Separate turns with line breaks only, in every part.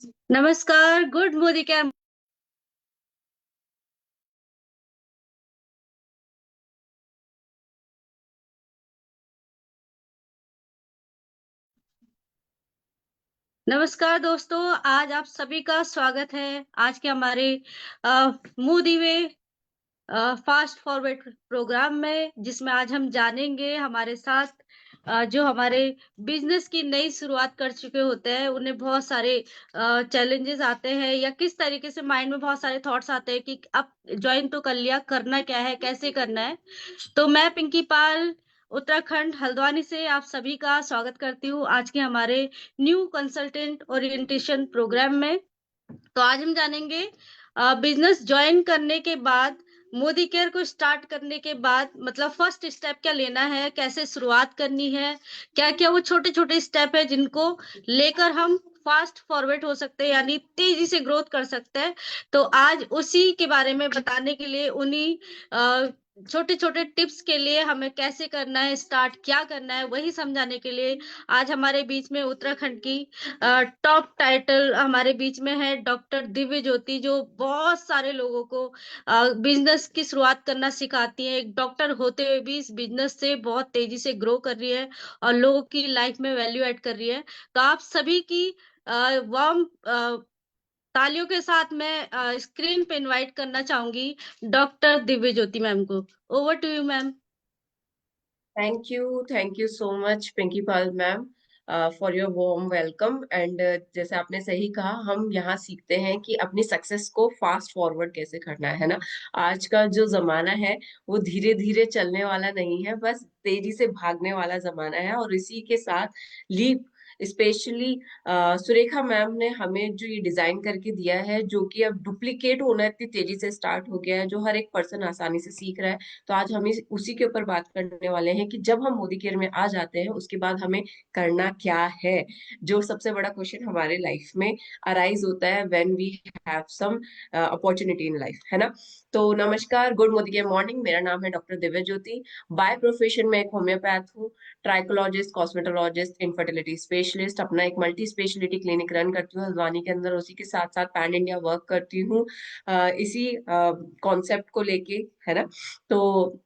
नमस्कार, good Modi camp. नमस्कार दोस्तों, आज आप सभी का स्वागत है आज के हमारे मोदी वे फास्ट फॉरवर्ड प्रोग्राम में, जिसमें आज हम जानेंगे हमारे साथ जो हमारे बिजनेस की नई शुरुआत कर चुके होते हैं, उन्हें बहुत सारे चैलेंजेस आते हैं या किस तरीके से माइंड में बहुत सारे थॉट्स आते हैं कि अब ज्वाइन तो कर लिया, करना क्या है, कैसे करना है। तो मैं पिंकी पाल उत्तराखंड हल्द्वानी से आप सभी का स्वागत करती हूँ आज के हमारे न्यू कंसल्टेंट ओरिएंटेशन प्रोग्राम में। तो आज हम जानेंगे बिजनेस ज्वाइन करने के बाद, मोदी केयर को स्टार्ट करने के बाद मतलब फर्स्ट स्टेप क्या लेना है, कैसे शुरुआत करनी है, क्या क्या वो छोटे छोटे स्टेप है जिनको लेकर हम फास्ट फॉरवर्ड हो सकते हैं, यानी तेजी से ग्रोथ कर सकते हैं। तो आज उसी के बारे में बताने के लिए, उन्हीं छोटे छोटे टिप्स के लिए हमें कैसे करना है स्टार्ट, क्या करना है, वही समझाने के लिए आज हमारे बीच में उत्तराखंड की टॉप टाइटल हमारे बीच में है डॉक्टर दिव्य ज्योति, जो बहुत सारे लोगों को बिजनेस की शुरुआत करना सिखाती है। एक डॉक्टर होते हुए भी इस बिजनेस से बहुत तेजी से ग्रो कर रही है और लोगों की लाइफ में वैल्यू ऐड कर रही है। तो आप सभी की वार्म तालियों के साथ मैं स्क्रीन पे इनवाइट करना चाहूंगी डॉक्टर दिव्य ज्योति मैम को। Over to you ma'am.
Thank you so much Pinki Pal ma'am for your warm welcome. And जैसे आपने सही कहा, हम यहाँ सीखते हैं कि अपनी सक्सेस को फास्ट फॉरवर्ड कैसे करना है ना। आज का जो जमाना है वो धीरे धीरे चलने वाला नहीं है, बस तेजी से भागने वाला जमाना है। और इसी के साथ लीप स्पेशली सुरेखा मैम ने हमें जो ये डिजाइन करके दिया है, जो कि अब डुप्लीकेट होना इतनी तेजी से स्टार्ट हो गया है, जो हर एक पर्सन आसानी से सीख रहा है। तो आज हम उसी के ऊपर बात करने वाले हैं कि जब हम मोदी केयर में आ जाते हैं उसके बाद हमें करना क्या है। जो सबसे बड़ा क्वेश्चन हमारे लाइफ में अराइज होता है when we have some opportunity in life, है ना। तो नमस्कार, गुड मोदी केयर मॉर्निंग। मेरा नाम है doctor Divya Jyoti. By profession में एक होम्योपैथ हूँ, ट्राइकोलॉजिस्ट, कॉस्मेटोलॉजिस्ट, इनफर्टिलिटी स्पेशलिस्ट। अपना एक मल्टी स्पेशलिटी क्लिनिक रन करती हूँ हल्द्वानी के अंदर। उसी के साथ साथ पैन इंडिया वर्क करती हूँ इसी कॉन्सेप्ट को लेके, है ना। तो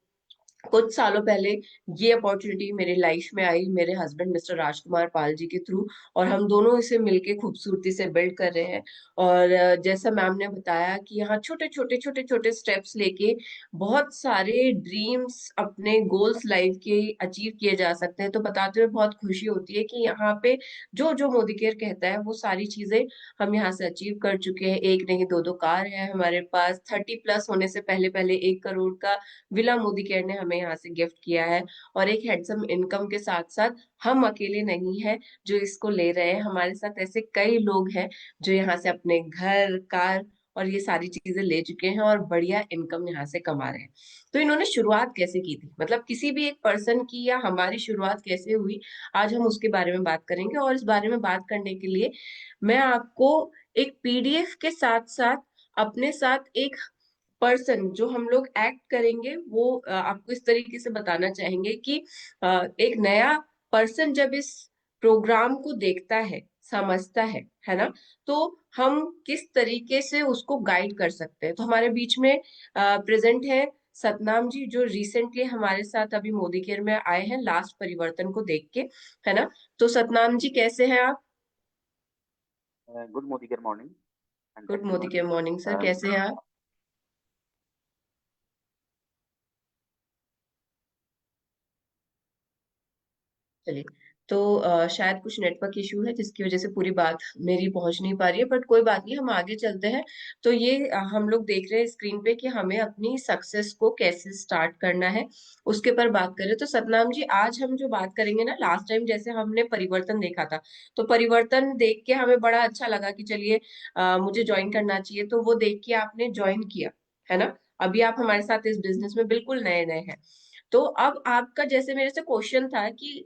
कुछ सालों पहले ये अपॉर्चुनिटी मेरी लाइफ में आई मेरे हस्बैंड मिस्टर राजकुमार पाल जी के थ्रू, और हम दोनों इसे मिलके खूबसूरती से बिल्ड कर रहे हैं। और जैसा मैम ने बताया कि यहाँ छोटे छोटे छोटे छोटे स्टेप्स लेके बहुत सारे ड्रीम्स, अपने गोल्स लाइफ के अचीव किए जा सकते हैं। तो बताते हुए बहुत खुशी होती है कि यहाँ पे जो जो मोदी केयर कहता है वो सारी चीजें हम यहाँ से अचीव कर चुके हैं। एक नहीं दो दो कार है हमारे पास। 30+ होने से पहले पहले 1 करोड़ का विला मोदी केयर ने हमें यहाँ से गिफ्ट किया है। और एक हैंडसम इनकम के साथ साथ हम अकेले नहीं है जो इसको ले रहे हैं, हमारे साथ ऐसे कई लोग हैं जो यहाँ से अपने घर, कार और ये सारी चीजें ले चुके हैं और बढ़िया इनकम यहाँ से कमा रहे हैं। तो इन्होंने शुरुआत कैसे की थी, मतलब किसी भी एक पर्सन की या हमारी शुरुआत कैसे हुई, आज हम उसके बारे में बात करेंगे। और इस बारे में बात करने के लिए मैं आपको एक पीडीएफ के साथ साथ अपने साथ एक पर्सन जो हम लोग एक्ट करेंगे वो आपको इस तरीके से बताना चाहेंगे कि एक नया पर्सन जब इस प्रोग्राम को देखता है, समझता है ना, तो हम किस तरीके से उसको गाइड कर सकते हैं। तो हमारे बीच में प्रेजेंट है सतनाम जी, जो रिसेंटली हमारे साथ अभी मोदी केयर में आए हैं लास्ट परिवर्तन को देख के, है ना। तो सतनाम जी कैसे हैं आप?
Good morning good morning and
good
thank you
Modi
ma'am.
Care morning sir, कैसे हैं आप? चलिए। तो शायद कुछ नेटवर्क इशू है जिसकी वजह से पूरी बात मेरी पहुंच नहीं पा रही है, बट कोई बात नहीं, हम आगे चलते हैं। तो ये हम लोग देख रहे हैं स्क्रीन पे कि हमें अपनी सक्सेस को कैसे स्टार्ट करना है, उसके पर बात करें। तो सतनाम जी, आज हम जो बात करेंगे ना, लास्ट टाइम जैसे हमने परिवर्तन देखा था, तो परिवर्तन देख के हमें बड़ा अच्छा लगा कि चलिए मुझे ज्वाइन करना चाहिए, तो वो देख के आपने ज्वाइन किया, है ना। अभी आप हमारे साथ इस बिजनेस में बिल्कुल नए नए हैं। तो अब आपका जैसे मेरे से क्वेश्चन था कि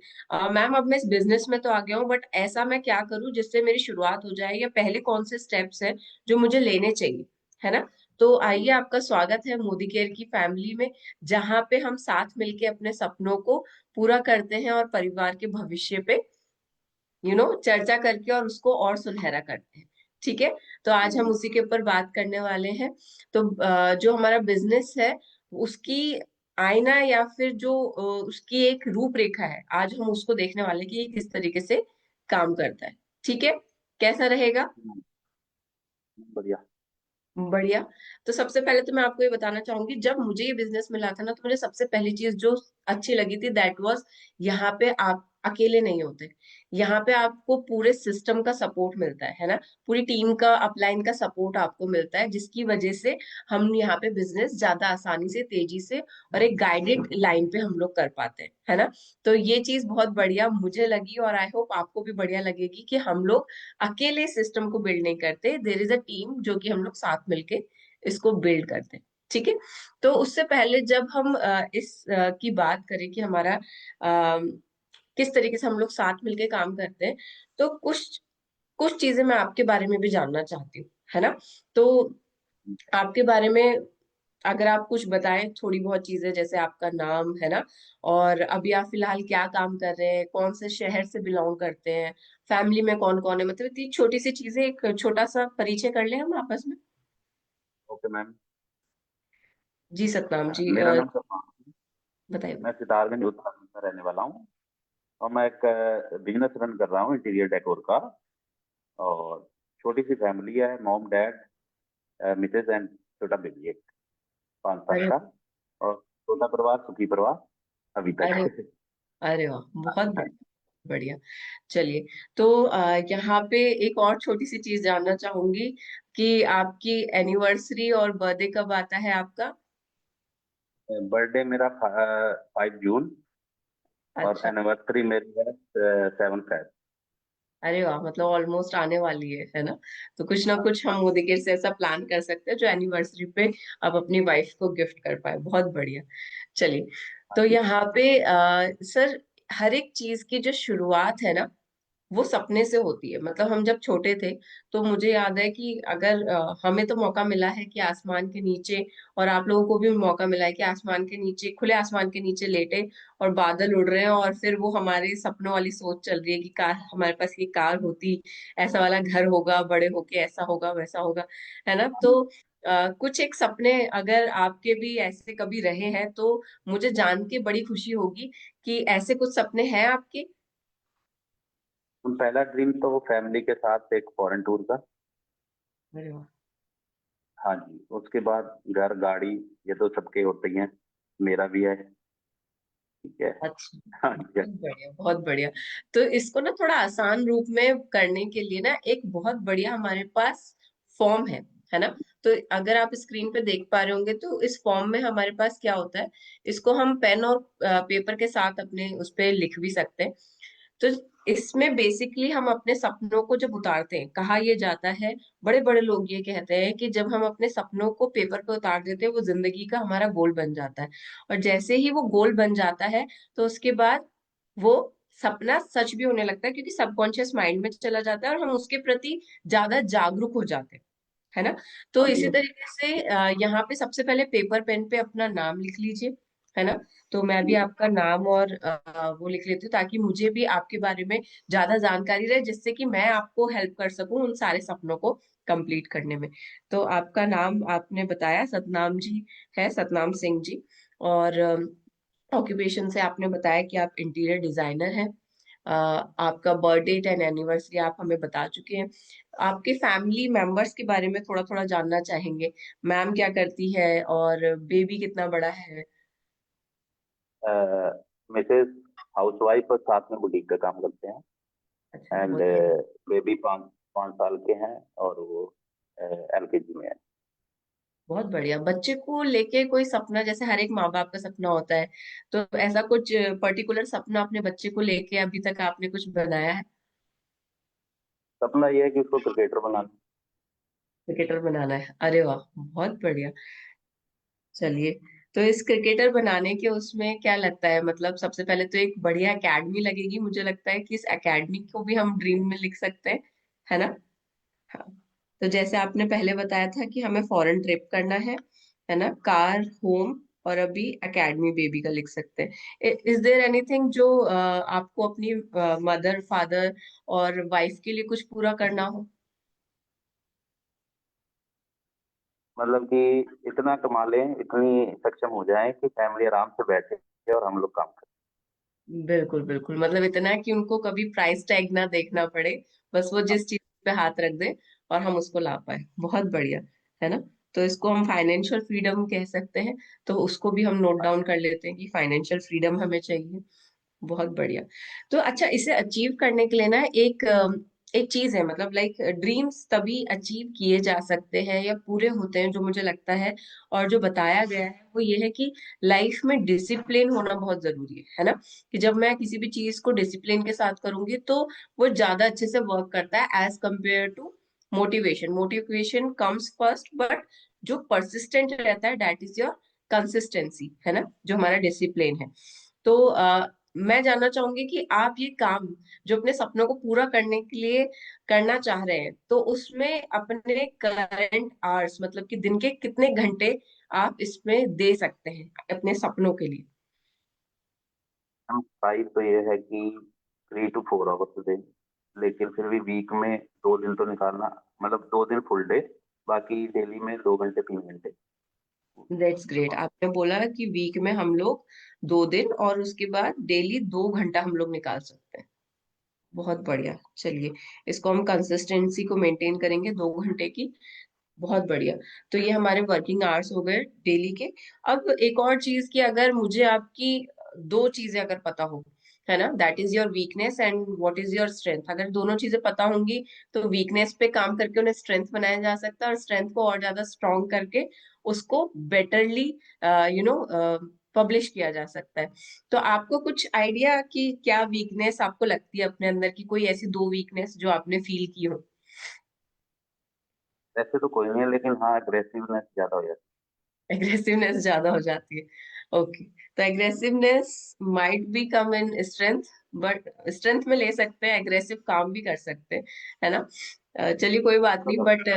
मैम अब मैं इस बिजनेस में तो आ गया हूँ, बट ऐसा मैं क्या करूँ जिससे मेरी शुरुआत हो जाए, या पहले कौन से स्टेप्स हैं जो मुझे लेने चाहिए, है ना। तो आइए, आपका स्वागत है मोदी केयर की फैमिली में, जहां पे हम साथ मिलके अपने सपनों को पूरा करते हैं और परिवार के भविष्य पे चर्चा करके और उसको और सुनहरा करते हैं। ठीक है। तो आज हम उसी के ऊपर बात करने वाले हैं। तो जो हमारा बिजनेस है उसकी आईना या फिर जो उसकी एक रूपरेखा है, आज हम उसको देखने वाले हैं कि ये किस तरीके से काम करता है। ठीक है, कैसा रहेगा?
बढ़िया।
बढ़िया। तो सबसे पहले तो मैं आपको ये बताना चाहूंगी, जब मुझे ये बिजनेस मिला था ना, तो मुझे सबसे पहली चीज जो अच्छी लगी थी दैट वाज, यहाँ पे आप अकेले नहीं होते। यहाँ पे आपको पूरे सिस्टम का सपोर्ट मिलता है ना, पूरी टीम का, अपलाइन का सपोर्ट आपको मिलता है, जिसकी वजह से हम यहाँ पे बिजनेस ज्यादा आसानी से, तेजी से और एक गाइडेड लाइन पे हम लोग कर पाते हैं, है ना। तो ये चीज बहुत बढ़िया मुझे लगी और आई होप आपको भी बढ़िया लगेगी कि हम लोग अकेले सिस्टम को बिल्ड नहीं करते, देयर इज अ टीम जो कि हम लोग साथ मिलके इसको बिल्ड करते हैं। ठीक है। तो उससे पहले जब हम इस की बात करें कि हमारा किस तरीके से हम लोग साथ मिलके काम करते हैं, तो कुछ कुछ चीजें मैं आपके बारे में भी जानना चाहती हूँ, है ना। तो आपके बारे में अगर आप कुछ बताएं, थोड़ी बहुत चीजें, जैसे आपका नाम है ना, और अभी आप फिलहाल क्या काम कर रहे हैं, कौन से शहर से बिलोंग करते हैं, फैमिली में कौन कौन है, मतलब इतनी छोटी सी चीजें, एक छोटा सा परिचय कर ले हम आपस में।
Okay ma'am.
जी सतनाम जी,
मेरा नाम सलमान है।
बताइए।
मैं सितारगंज उत्तराखंड का रहने वाला हूँ और मैं एक बिजनेस रन कर रहा हूँ इंटीरियर डेकोर का। और छोटी सी फैमिली है, मॉम डैड, मिसेज एंड छोटा बेबी एक 5 साल
अरे,
का। और छोटा परिवार सुखी परिवार अभी
अरे,
तक।
अरे वाह, बहुत बढ़िया, बढ़िया। चलिए, तो यहाँ पे एक और छोटी सी चीज जानना चाहूंगी कि आपकी एनिवर्सरी और बर्थडे कब आता है आपका?
बर्थडे मेरा 5 जून और
अच्छा।
एनिवर्सरी मेरी है 7 फेब।
अरे वाह, मतलब ऑलमोस्ट आने वाली है ना। तो कुछ ना कुछ हम मोदी के से ऐसा प्लान कर सकते हैं जो एनिवर्सरी पे आप अपनी वाइफ को गिफ्ट कर पाए। बहुत बढ़िया। चलिए, तो यहाँ पे सर, हर एक चीज की जो शुरुआत है ना, वो सपने से होती है। मतलब हम जब छोटे थे, तो मुझे याद है कि अगर हमें तो मौका मिला है कि आसमान के नीचे, और आप लोगों को भी मौका मिला है कि आसमान के नीचे, खुले आसमान के नीचे लेटे और बादल उड़ रहे हैं, और फिर वो हमारे सपनों वाली सोच चल रही है कि कार, हमारे पास ये कार होती, ऐसा वाला घर होगा, बड़े होके ऐसा होगा वैसा होगा, है ना। तो कुछ एक सपने अगर आपके भी ऐसे कभी रहे हैं, तो मुझे जान के बड़ी खुशी होगी कि ऐसे कुछ सपने हैं आपके।
पहला ड्रीम तो फैमिली के साथ एक फॉरेन टूर का।
अरे वाह,
हाँ जी, उसके बाद घर गाड़ी, ये तो सबके होते ही हैं, मेरा भी है। ठीक है।
अच्छा,
हाँ जी।
बहुत बढ़िया, बहुत बढ़िया। तो इसको ना थोड़ा आसान रूप में करने के लिए ना, एक बहुत बढ़िया हमारे पास फॉर्म है ना। तो अगर आप स्क्रीन पे देख पा रहे होंगे, तो इस फॉर्म में हमारे पास क्या होता है, इसको हम पेन और पेपर के साथ अपने उस पे लिख भी सकते हैं। तो इसमें बेसिकली हम अपने सपनों को जब उतारते हैं, कहा यह जाता है, बड़े बड़े लोग ये कहते हैं कि जब हम अपने सपनों को पेपर पे उतार देते हैं, वो जिंदगी का हमारा गोल बन जाता है। और जैसे ही वो गोल बन जाता है, तो उसके बाद वो सपना सच भी होने लगता है, क्योंकि सबकॉन्शियस माइंड में चला जाता है और हम उसके प्रति ज्यादा जागरूक हो जाते हैं, है ना। तो
हाँ जी।
इसी तरीके से यहाँ पे सबसे पहले पेपर पेन पे अपना नाम लिख लीजिए, है ना। तो मैं भी आपका नाम और वो लिख लेती हूँ, ताकि मुझे भी आपके बारे में ज्यादा जानकारी रहे, जिससे कि मैं आपको हेल्प कर सकूं उन सारे सपनों को कंप्लीट करने में। तो आपका नाम आपने बताया, सतनाम जी है, सतनाम सिंह जी। और ऑक्यूपेशन से आपने बताया कि आप इंटीरियर डिजाइनर हैं। आपका बर्थ डेट एंड एनिवर्सरी आप हमें बता चुके हैं। आपके फैमिली मेंबर्स के बारे में थोड़ा थोड़ा जानना चाहेंगे। मैम क्या करती है और बेबी कितना बड़ा है?
मिसेज हाउसवाइफ और साथ में बुटीक का काम करते हैं।
अच्छा,
एंड
बहुत बढ़िया।
बेबी 5 साल के हैं और वो LKG में है।
बहुत बढ़िया। बच्चे को लेके कोई सपना, जैसे हर एक माँ बाप का सपना होता है, तो ऐसा कुछ पर्टिकुलर सपना अपने बच्चे को लेके अभी तक आपने कुछ बनाया है?
सपना ये है कि उसको क्रिकेटर बनाना।
क्रिकेटर बनाना है, अरे वाह, बहुत बढ़िया। चलिए, तो इस क्रिकेटर बनाने के उसमें क्या लगता है, मतलब सबसे पहले तो एक बढ़िया एकेडमी लगेगी, मुझे लगता है कि इस एकेडमी को भी हम ड्रीम में लिख सकते हैं, है ना। हाँ। तो जैसे आपने पहले बताया था कि हमें फॉरेन ट्रिप करना है ना, कार, होम, और अभी एकेडमी बेबी का लिख सकते हैं। इज देयर एनीथिंग जो आपको अपनी मदर फादर और वाइफ के लिए कुछ पूरा करना हो?
मतलब कि इतना कमा लें, इतनी सक्षम हो जाए कि फैमिली आराम से बैठे और हम लोग काम
बिल्कुल बिल्कुल, मतलब इतना कि उनको कभी प्राइस टैग ना देखना पड़े, बस वो
करें।
जिस चीज पे हाथ रख दे और हम उसको ला पाए। बहुत बढ़िया, है ना। तो इसको हम फाइनेंशियल फ्रीडम कह सकते हैं। तो उसको भी हम नोट डाउन कर लेते हैं कि फाइनेंशियल फ्रीडम हमें चाहिए। बहुत बढ़िया। तो अच्छा, इसे अचीव करने के लिए ना एक चीज है, मतलब लाइक ड्रीम्स तभी अचीव किए जा सकते हैं या पूरे होते हैं, जो मुझे लगता है और जो बताया गया है वो ये है कि लाइफ में डिसिप्लिन होना बहुत जरूरी है ना। कि जब मैं किसी भी चीज को डिसिप्लिन के साथ करूंगी तो वो ज्यादा अच्छे से वर्क करता है as compared to motivation. Motivation comes first, but जो परसिस्टेंट रहता है दैट इज योर कंसिस्टेंसी, है ना, जो हमारा डिसिप्लिन है। तो मैं जानना चाहूंगी कि आप ये काम जो अपने सपनों को पूरा करने के लिए करना चाह रहे हैं, तो उसमें अपने करंट आवर्स, मतलब कि दिन के कितने घंटे आप इसमें दे सकते हैं अपने सपनों के लिए।
हम फाइव तो ये है कि 3 to 4 आवर्स दें, लेकिन फिर भी वीक में 2 दिन तो निकालना, मतलब 2 दिन फुल डे, बाकी डेली में 2 घंटे 3 घंटे।
That's great. आपने बोला कि वीक में हम लोग 2 दिन और उसके बाद डेली 2 घंटा हम लोग निकाल सकते हैं। बहुत बढ़िया। चलिए, इसको हम कंसिस्टेंसी को मेंटेन करेंगे 2 घंटे की। बहुत बढ़िया। तो ये हमारे वर्किंग आवर्स हो गए डेली के। अब एक और चीज की, अगर मुझे आपकी दो चीजें अगर पता हो, है ना, that is your weakness and what is your strength, अगर दोनों चीजें पता होंगी तो वीकनेस पे काम करके उन्हें स्ट्रेंथ बनाया जा सकता है और स्ट्रेंथ को और ज्यादा स्ट्रॉन्ग करके उसको बेटरली यू नो पब्लिश किया जा सकता है। तो आपको कुछ आइडिया कि क्या वीकनेस आपको लगती है अपने अंदर की, कोई ऐसी दो वीकनेस जो आपने फील की हो।
ऐसे तो कोई नहीं है, लेकिन हाँ अग्रेसिवनेस ज्यादा हो जाती
एग्रेसिवनेस ज्यादा हो जाती है। ओके। तो aggressiveness might be come in strength, but strength में ले सकते हैं, एग्रेसिव काम भी कर सकते हैं, है ना। चलिए कोई बात
है।
नहीं,
मतलब
बट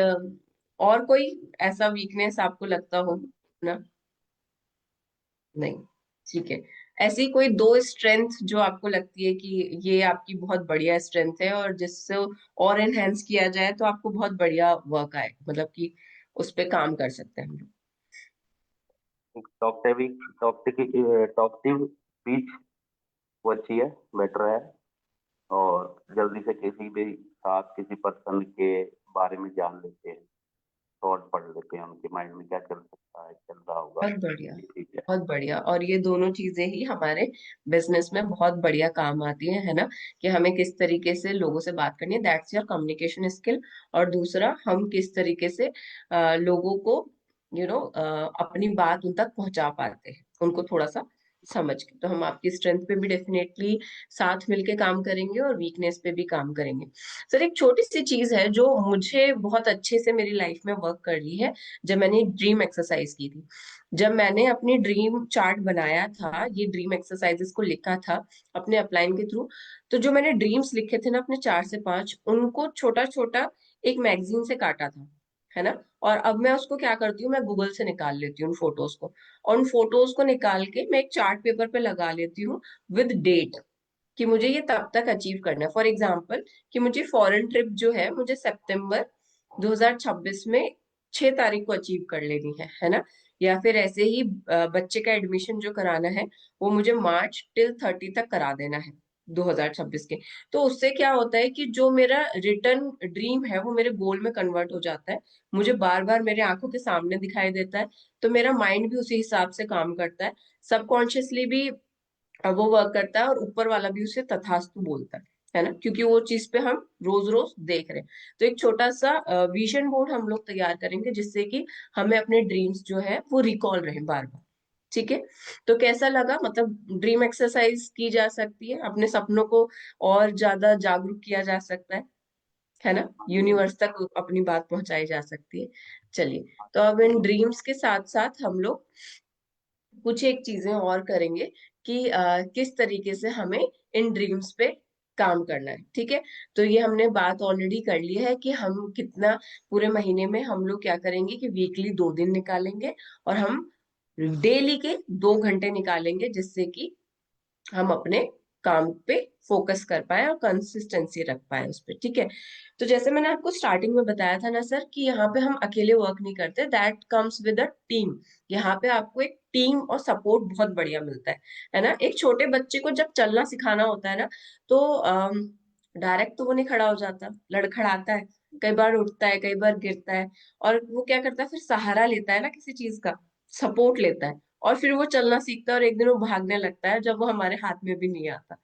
और कोई ऐसा वीकनेस आपको लगता हो ना। नहीं। ठीक है। ऐसी कोई दो स्ट्रेंथ जो आपको लगती है कि ये आपकी बहुत बढ़िया स्ट्रेंथ है और जिससे और एनहेंस किया जाए तो आपको बहुत बढ़िया वर्क आए, मतलब कि उस पे काम कर सकते हैं हम लोग।
टॉकटिव स्पीच वो अच्छी है, बेटर है। और जल्दी से किसी भी साथ किसी पर्सन के बारे में जान लेते हैं, थॉट पढ़ लेते हैं, उनके माइंड में क्या चल सकता है, चल रहा होगा।
बहुत बढ़िया।
ये चीज है।
बहुत बढ़िया। और ये दोनों चीजें ही हमारे बिजनेस में बहुत बढ़िया काम आती है ना। कि हमें किस तरीके से लोगों से बात करनी है, दैट्स योर कम्युनिकेशन स्किल। और दूसरा, हम किस तरीके से लोगों को अपनी बात उन तक पहुंचा पाते हैं, उनको थोड़ा सा समझ के। तो हम आपकी स्ट्रेंथ पे भी डेफिनेटली साथ मिलके काम करेंगे और वीकनेस पे भी काम करेंगे। सर, एक छोटी सी चीज है जो मुझे बहुत अच्छे से मेरी लाइफ में वर्क कर रही है। जब मैंने ड्रीम एक्सरसाइज की थी, जब मैंने अपनी ड्रीम चार्ट बनाया था, ये ड्रीम एक्सरसाइजेस को लिखा था अपने अपलाइन के थ्रू, तो जो मैंने ड्रीम्स लिखे थे ना अपने 4 से 5, उनको छोटा छोटा एक मैगजीन से काटा था, है ना। और अब मैं उसको क्या करती हूँ, मैं गूगल से निकाल लेती हूँ उन फोटोज को, और उन फोटोज को निकाल के मैं एक चार्ट पेपर पे लगा लेती हूँ विद डेट, कि मुझे ये तब तक अचीव करना है। फॉर एग्जाम्पल, कि मुझे फॉरेन ट्रिप जो है मुझे सितंबर 2026 में 6 तारीख को अचीव कर लेनी है ना। या फिर ऐसे ही बच्चे का एडमिशन जो कराना है वो मुझे मार्च टिल 30 तक करा देना है 2026 के। तो उससे क्या होता है कि जो मेरा रिटर्न ड्रीम है वो मेरे गोल में कन्वर्ट हो जाता है, मुझे बार बार मेरे आंखों के सामने दिखाई देता है। तो मेरा माइंड भी उसी हिसाब से काम करता है, सबकॉन्शियसली भी वो वर्क करता है और ऊपर वाला भी उसे तथास्तु बोलता है ना, क्योंकि वो चीज पे हम रोज रोज देख रहे हैं। तो एक छोटा सा विजन बोर्ड हम लोग तैयार करेंगे जिससे कि हमें अपने ड्रीम्स जो है वो रिकॉल रहे बार बार। ठीक है। तो कैसा लगा, मतलब ड्रीम एक्सरसाइज की जा सकती है, अपने सपनों को और ज्यादा जागरूक किया जा सकता है ना,
हाँ जी, हाँ
यूनिवर्स तक अपनी बात पहुंचाई जा सकती है। चलिए, तो अब इन ड्रीम्स के साथ साथ हम लोग कुछ एक चीजें और करेंगे कि किस तरीके से हमें इन ड्रीम्स पे काम करना है। ठीक है। तो ये हमने बात ऑलरेडी कर ली है कि हम कितना पूरे महीने में हम लोग क्या करेंगे कि वीकली 2 दिन निकालेंगे और हम डेली के 2 घंटे निकालेंगे, जिससे कि हम अपने काम पे फोकस कर पाए और कंसिस्टेंसी रख पाए उस पर। ठीक है, तो जैसे मैंने आपको स्टार्टिंग में बताया था ना सर कि यहाँ पे हम अकेले वर्क नहीं करते, that comes with a team. यहाँ पे आपको एक टीम और सपोर्ट बहुत बढ़िया मिलता है ना। एक छोटे बच्चे को जब चलना सिखाना होता है ना, तो डायरेक्ट तो वो नहीं खड़ा हो जाता, लड़खड़ाता है, कई बार उठता है, कई बार गिरता है, और वो क्या करता है, फिर सहारा लेता है ना किसी चीज का, सपोर्ट लेता है, और फिर वो चलना सीखता है, और एक दिन वो भागने लगता है जब वो हमारे हाथ में भी नहीं आता,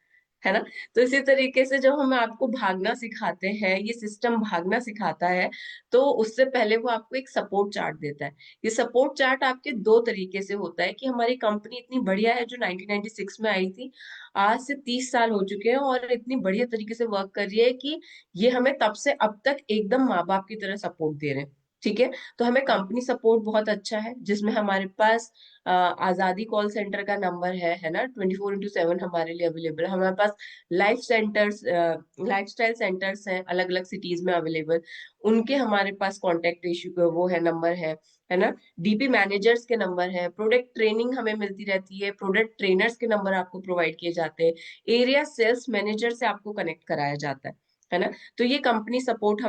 है ना। तो इसी तरीके से जब हम आपको भागना सिखाते हैं, ये सिस्टम भागना सिखाता है, तो उससे पहले वो आपको एक सपोर्ट चार्ट देता है। ये सपोर्ट चार्ट आपके दो तरीके से होता है कि हमारी कंपनी इतनी बढ़िया है जो 1996 में आई थी, आज से 30 साल हो चुके हैं, और इतनी बढ़िया तरीके से वर्क कर रही है कि ये हमें तब से अब तक एकदम माँ बाप की तरह सपोर्ट दे रहे हैं। ठीक है, तो हमें कंपनी सपोर्ट बहुत अच्छा है, जिसमें हमारे पास आजादी कॉल सेंटर का नंबर है ना, 24/7 हमारे लिए अवेलेबल है। हमारे पास लाइफ सेंटर्स, लाइफस्टाइल सेंटर्स हैं अलग अलग सिटीज में अवेलेबल, उनके हमारे पास कांटेक्ट इशू वो है, नंबर है ना। डीपी मैनेजर्स के नंबर है, प्रोडक्ट ट्रेनिंग हमें मिलती रहती है, प्रोडक्ट ट्रेनर्स के नंबर आपको प्रोवाइड किए जाते हैं, एरिया सेल्स मैनेजर से आपको कनेक्ट कराया जाता है ना। तो ये कंपनी सपोर्ट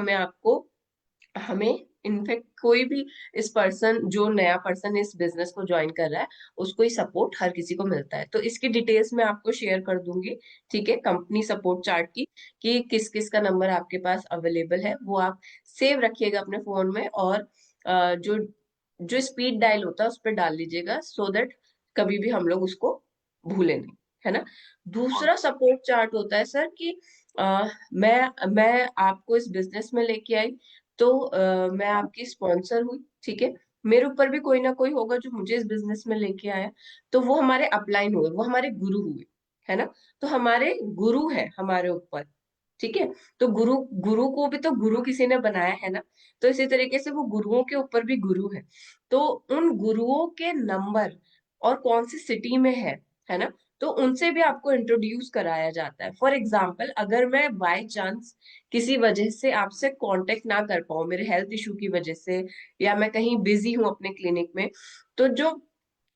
हमें इनफैक्ट कोई भी इस पर्सन, जो नया पर्सन इस बिजनेस को ज्वाइन कर रहा है, उसको ही सपोर्ट हर किसी को मिलता है। तो इसकी डिटेल्स मैं आपको शेयर कर दूंगी, ठीक है, कंपनी सपोर्ट चार्ट की, कि किस किस का नंबर आपके पास अवेलेबल है, वो आप सेव रखिएगा अपने फोन में, और जो जो स्पीड डायल होता है उस पर डाल लीजिएगा, सो दैट कभी भी हम लोग उसको भूले नहीं, है ना। दूसरा सपोर्ट चार्ट होता है सर कि मैं आपको इस बिजनेस में लेके आई, तो मैं आपकी स्पॉन्सर हुई, ठीक है, मेरे ऊपर भी कोई ना कोई होगा जो मुझे इस बिजनेस में लेके आया, तो वो हमारे अपलाइन हुए, वो हमारे गुरु हुए, है ना। तो हमारे गुरु है हमारे ऊपर, ठीक है। तो गुरु गुरु को भी तो गुरु किसी ने बनाया है ना, तो इसी तरीके से वो गुरुओं के ऊपर भी गुरु है। तो उन गुरुओं के नंबर और कौन सी सिटी में है ना, तो उनसे भी आपको इंट्रोड्यूस कराया जाता है। फॉर एग्जाम्पल, अगर मैं बाय चांस किसी वजह से आपसे कांटेक्ट ना कर पाऊं, मेरे हेल्थ इशू की वजह से, या मैं कहीं बिजी हूं अपने क्लिनिक में, तो जो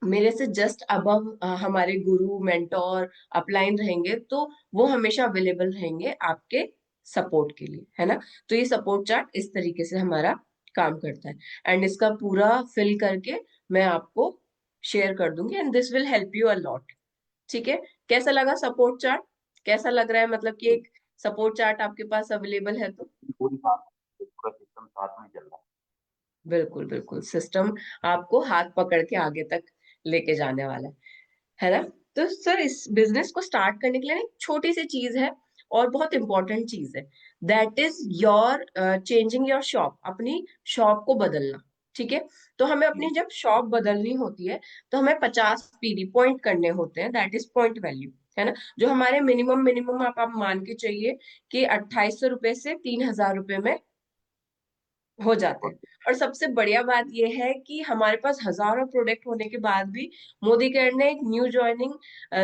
मेरे से जस्ट अबव हमारे गुरु मेंटोर अपलाइन रहेंगे, तो वो हमेशा अवेलेबल रहेंगे आपके सपोर्ट के लिए, है ना। तो ये सपोर्ट चार्ट इस तरीके से हमारा काम करता है, एंड इसका पूरा फिल करके मैं आपको शेयर कर दूंगी, and this will help you a lot. ठीक है, कैसा लगा सपोर्ट चार्ट, कैसा लग रहा है, मतलब कि एक सपोर्ट चार्ट आपके पास अवेलेबल है तो।
पूरी बात, पूरा सिस्टम साथ में चल रहा
बिल्कुल बिल्कुल, सिस्टम आपको हाथ पकड़ के आगे तक लेके जाने वाला है ना। तो सर, इस बिजनेस को स्टार्ट करने के लिए ना एक छोटी सी चीज है, और बहुत इंपॉर्टेंट चीज है, that is your changing your shop, अपनी शॉप को बदलना। ठीक है, तो हमें अपनी जब शॉप बदलनी होती है, तो हमें 50 पीडी पॉइंट करने होते हैं, दैट इज पॉइंट वैल्यू, है ना। जो हमारे मिनिमम मिनिमम आप मान के चाहिए कि 2800 रुपए से 3000 रुपए में हो जाते हैं। और सबसे बढ़िया बात यह है कि हमारे पास हजारों प्रोडक्ट होने के बाद भी मोदी केयर ने एक न्यू ज्वाइनिंग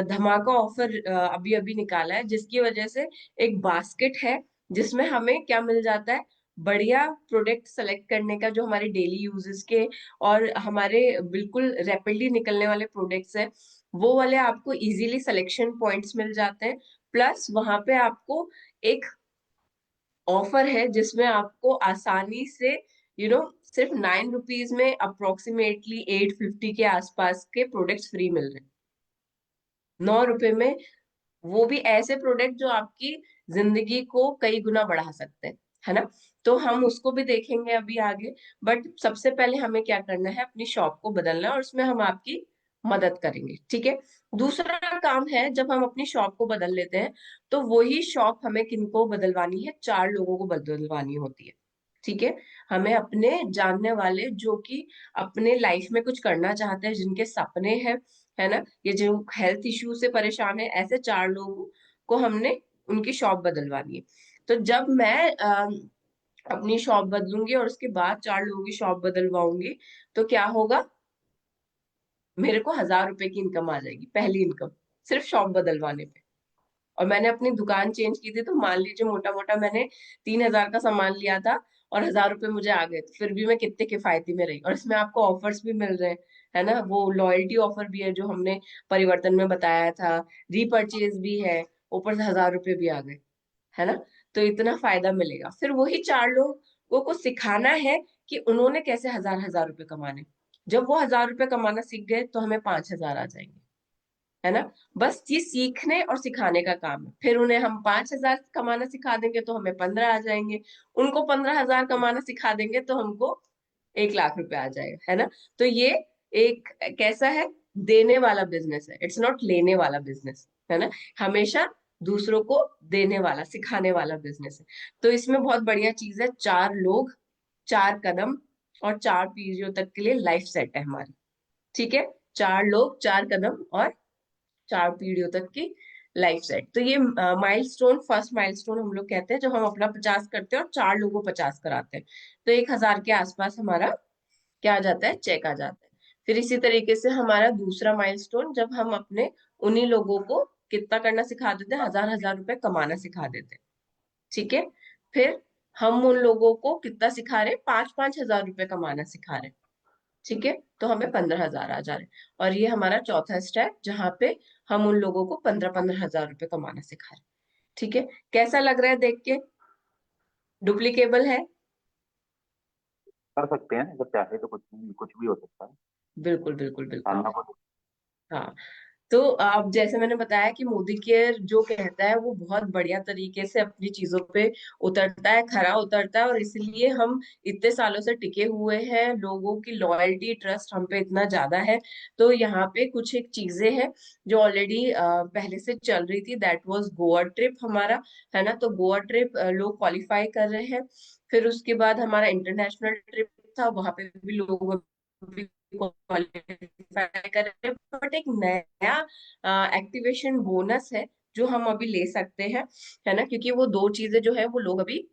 धमाका ऑफर अभी अभी निकाला है, जिसकी वजह से एक बास्केट है, जिसमें हमें क्या मिल जाता है, बढ़िया प्रोडक्ट सेलेक्ट करने का, जो हमारे डेली यूजेस के और हमारे बिल्कुल रैपिडली निकलने वाले प्रोडक्ट्स हैं, वो वाले आपको इजीली सिलेक्शन पॉइंट्स मिल जाते हैं। प्लस वहां पे आपको एक ऑफर है जिसमें आपको आसानी से सिर्फ 9 रुपीज में अप्रोक्सीमेटली 850 के आसपास के प्रोडक्ट्स फ्री मिल रहे हैं, 9 रुपए में, वो भी ऐसे प्रोडक्ट जो आपकी जिंदगी को कई गुना बढ़ा सकते हैं, है ना। तो हम उसको भी देखेंगे अभी आगे, बट सबसे पहले हमें क्या करना है, अपनी शॉप को बदलना है, और उसमें हम आपकी मदद करेंगे, ठीक है। दूसरा काम है, जब हम अपनी शॉप को बदल लेते हैं, तो वही शॉप हमें किनको बदलवानी है, 4 लोगों को बदलवानी होती है, ठीक है। हमें अपने जानने वाले, जो कि अपने लाइफ में कुछ करना चाहते हैं, जिनके सपने हैं, है ना, ये जो हेल्थ इश्यू से परेशान है, ऐसे 4 लोगों को हमने उनकी शॉप बदलवानी है। तो जब मैं अपनी शॉप बदलूंगी और उसके बाद 4 लोगों की शॉप बदलवाऊंगी, तो क्या होगा, मेरे को 1000 रुपए की इनकम आ जाएगी, पहली इनकम, सिर्फ शॉप बदलवाने पे। और मैंने अपनी दुकान चेंज की थी, तो मान लीजिए मोटा मोटा मैंने 3000 का सामान लिया था, और 1000 रुपए मुझे आ गए, तो फिर भी मैं कितने किफायती में रही। और इसमें आपको ऑफर्स भी मिल रहे हैं, है ना, वो लॉयल्टी ऑफर भी है जो हमने परिवर्तन में बताया था, रीपर्चेज भी है, ऊपर से 1000 रुपये भी आ गए, है ना। तो इतना फायदा मिलेगा। फिर वही 4 लोगों को सिखाना है कि उन्होंने कैसे 1000 1000 रुपये कमाने। जब वो 1000 रुपये कमाना सीख गए तो हमें 5000 आ जाएंगे, है ना। बस ये सीखने और सिखाने का काम है। फिर उन्हें हम 5000 कमाना सिखा देंगे तो हमें 15 आ जाएंगे। उनको 15,000 कमाना सिखा देंगे तो हमको 1 लाख रुपए आ जाएगा, है ना। तो ये एक कैसा है, देने वाला बिजनेस है, इट्स नॉट लेने वाला बिजनेस, है ना। हमेशा दूसरों को देने वाला, सिखाने वाला बिजनेस है। तो इसमें बहुत बढ़िया चीज है, 4 लोग 4 कदम और 4 पीढ़ियों तक के लिए लाइफ सेट है हमारी। ठीक है, 4 लोग 4 कदम और 4 पीढ़ियों तक की लाइफ सेट। तो ये माइलस्टोन, फर्स्ट माइलस्टोन हम लोग कहते हैं, जब हम अपना 50 करते हैं और 4 लोगों को 50 कराते हैं, तो 1,000 के आसपास हमारा क्या आ जाता है, चेक आ जाता है। फिर इसी तरीके से हमारा दूसरा माइलस्टोन, जब हम अपने उन्हीं लोगों को कितना करना सिखा देते हैं, 1000 1000 रुपए कमाना सिखा देते हैं। ठीक है, फिर हम उन लोगों को कितना सिखा रहे हैं, 5 5 हजार रुपए कमाना सिखा रहे हैं। ठीक है, तो हमें 15,000 आ जा रहे हैं। और ये हमारा चौथा स्टेप, जहाँ पे हम उन लोगों को 15 15 हजार रुपए कमाना सिखा रहे हैं। ठीक है, कैसा लग रहा है देख के, डुप्लीकेबल है?
कर सकते हैं अगर चाहे तो, कुछ भी हो सकता है।
बिल्कुल बिल्कुल बिल्कुल।
जानना पड़ेगा।
हाँ, तो अब जैसे मैंने बताया कि मोदी केयर जो कहता है वो बहुत बढ़िया तरीके से अपनी चीजों पे उतरता है, खरा उतरता है, और इसलिए हम इतने सालों से टिके हुए हैं, लोगों की लॉयल्टी ट्रस्ट हम पे इतना ज्यादा है। तो यहाँ पे कुछ एक चीजें हैं जो ऑलरेडी पहले से चल रही थी, दैट वाज गोवा ट्रिप हमारा, है ना। तो गोवा ट्रिप लोग क्वालिफाई कर रहे हैं। फिर उसके बाद हमारा इंटरनेशनल ट्रिप था, वहां पे भी लोग क्वालिफाई कर रहे हैं। बट एक नया एक्टिवेशन बोनस है जो हम अभी ले सकते हैं, है ना, क्योंकि वो दो चीजें जो है वो लोग अभी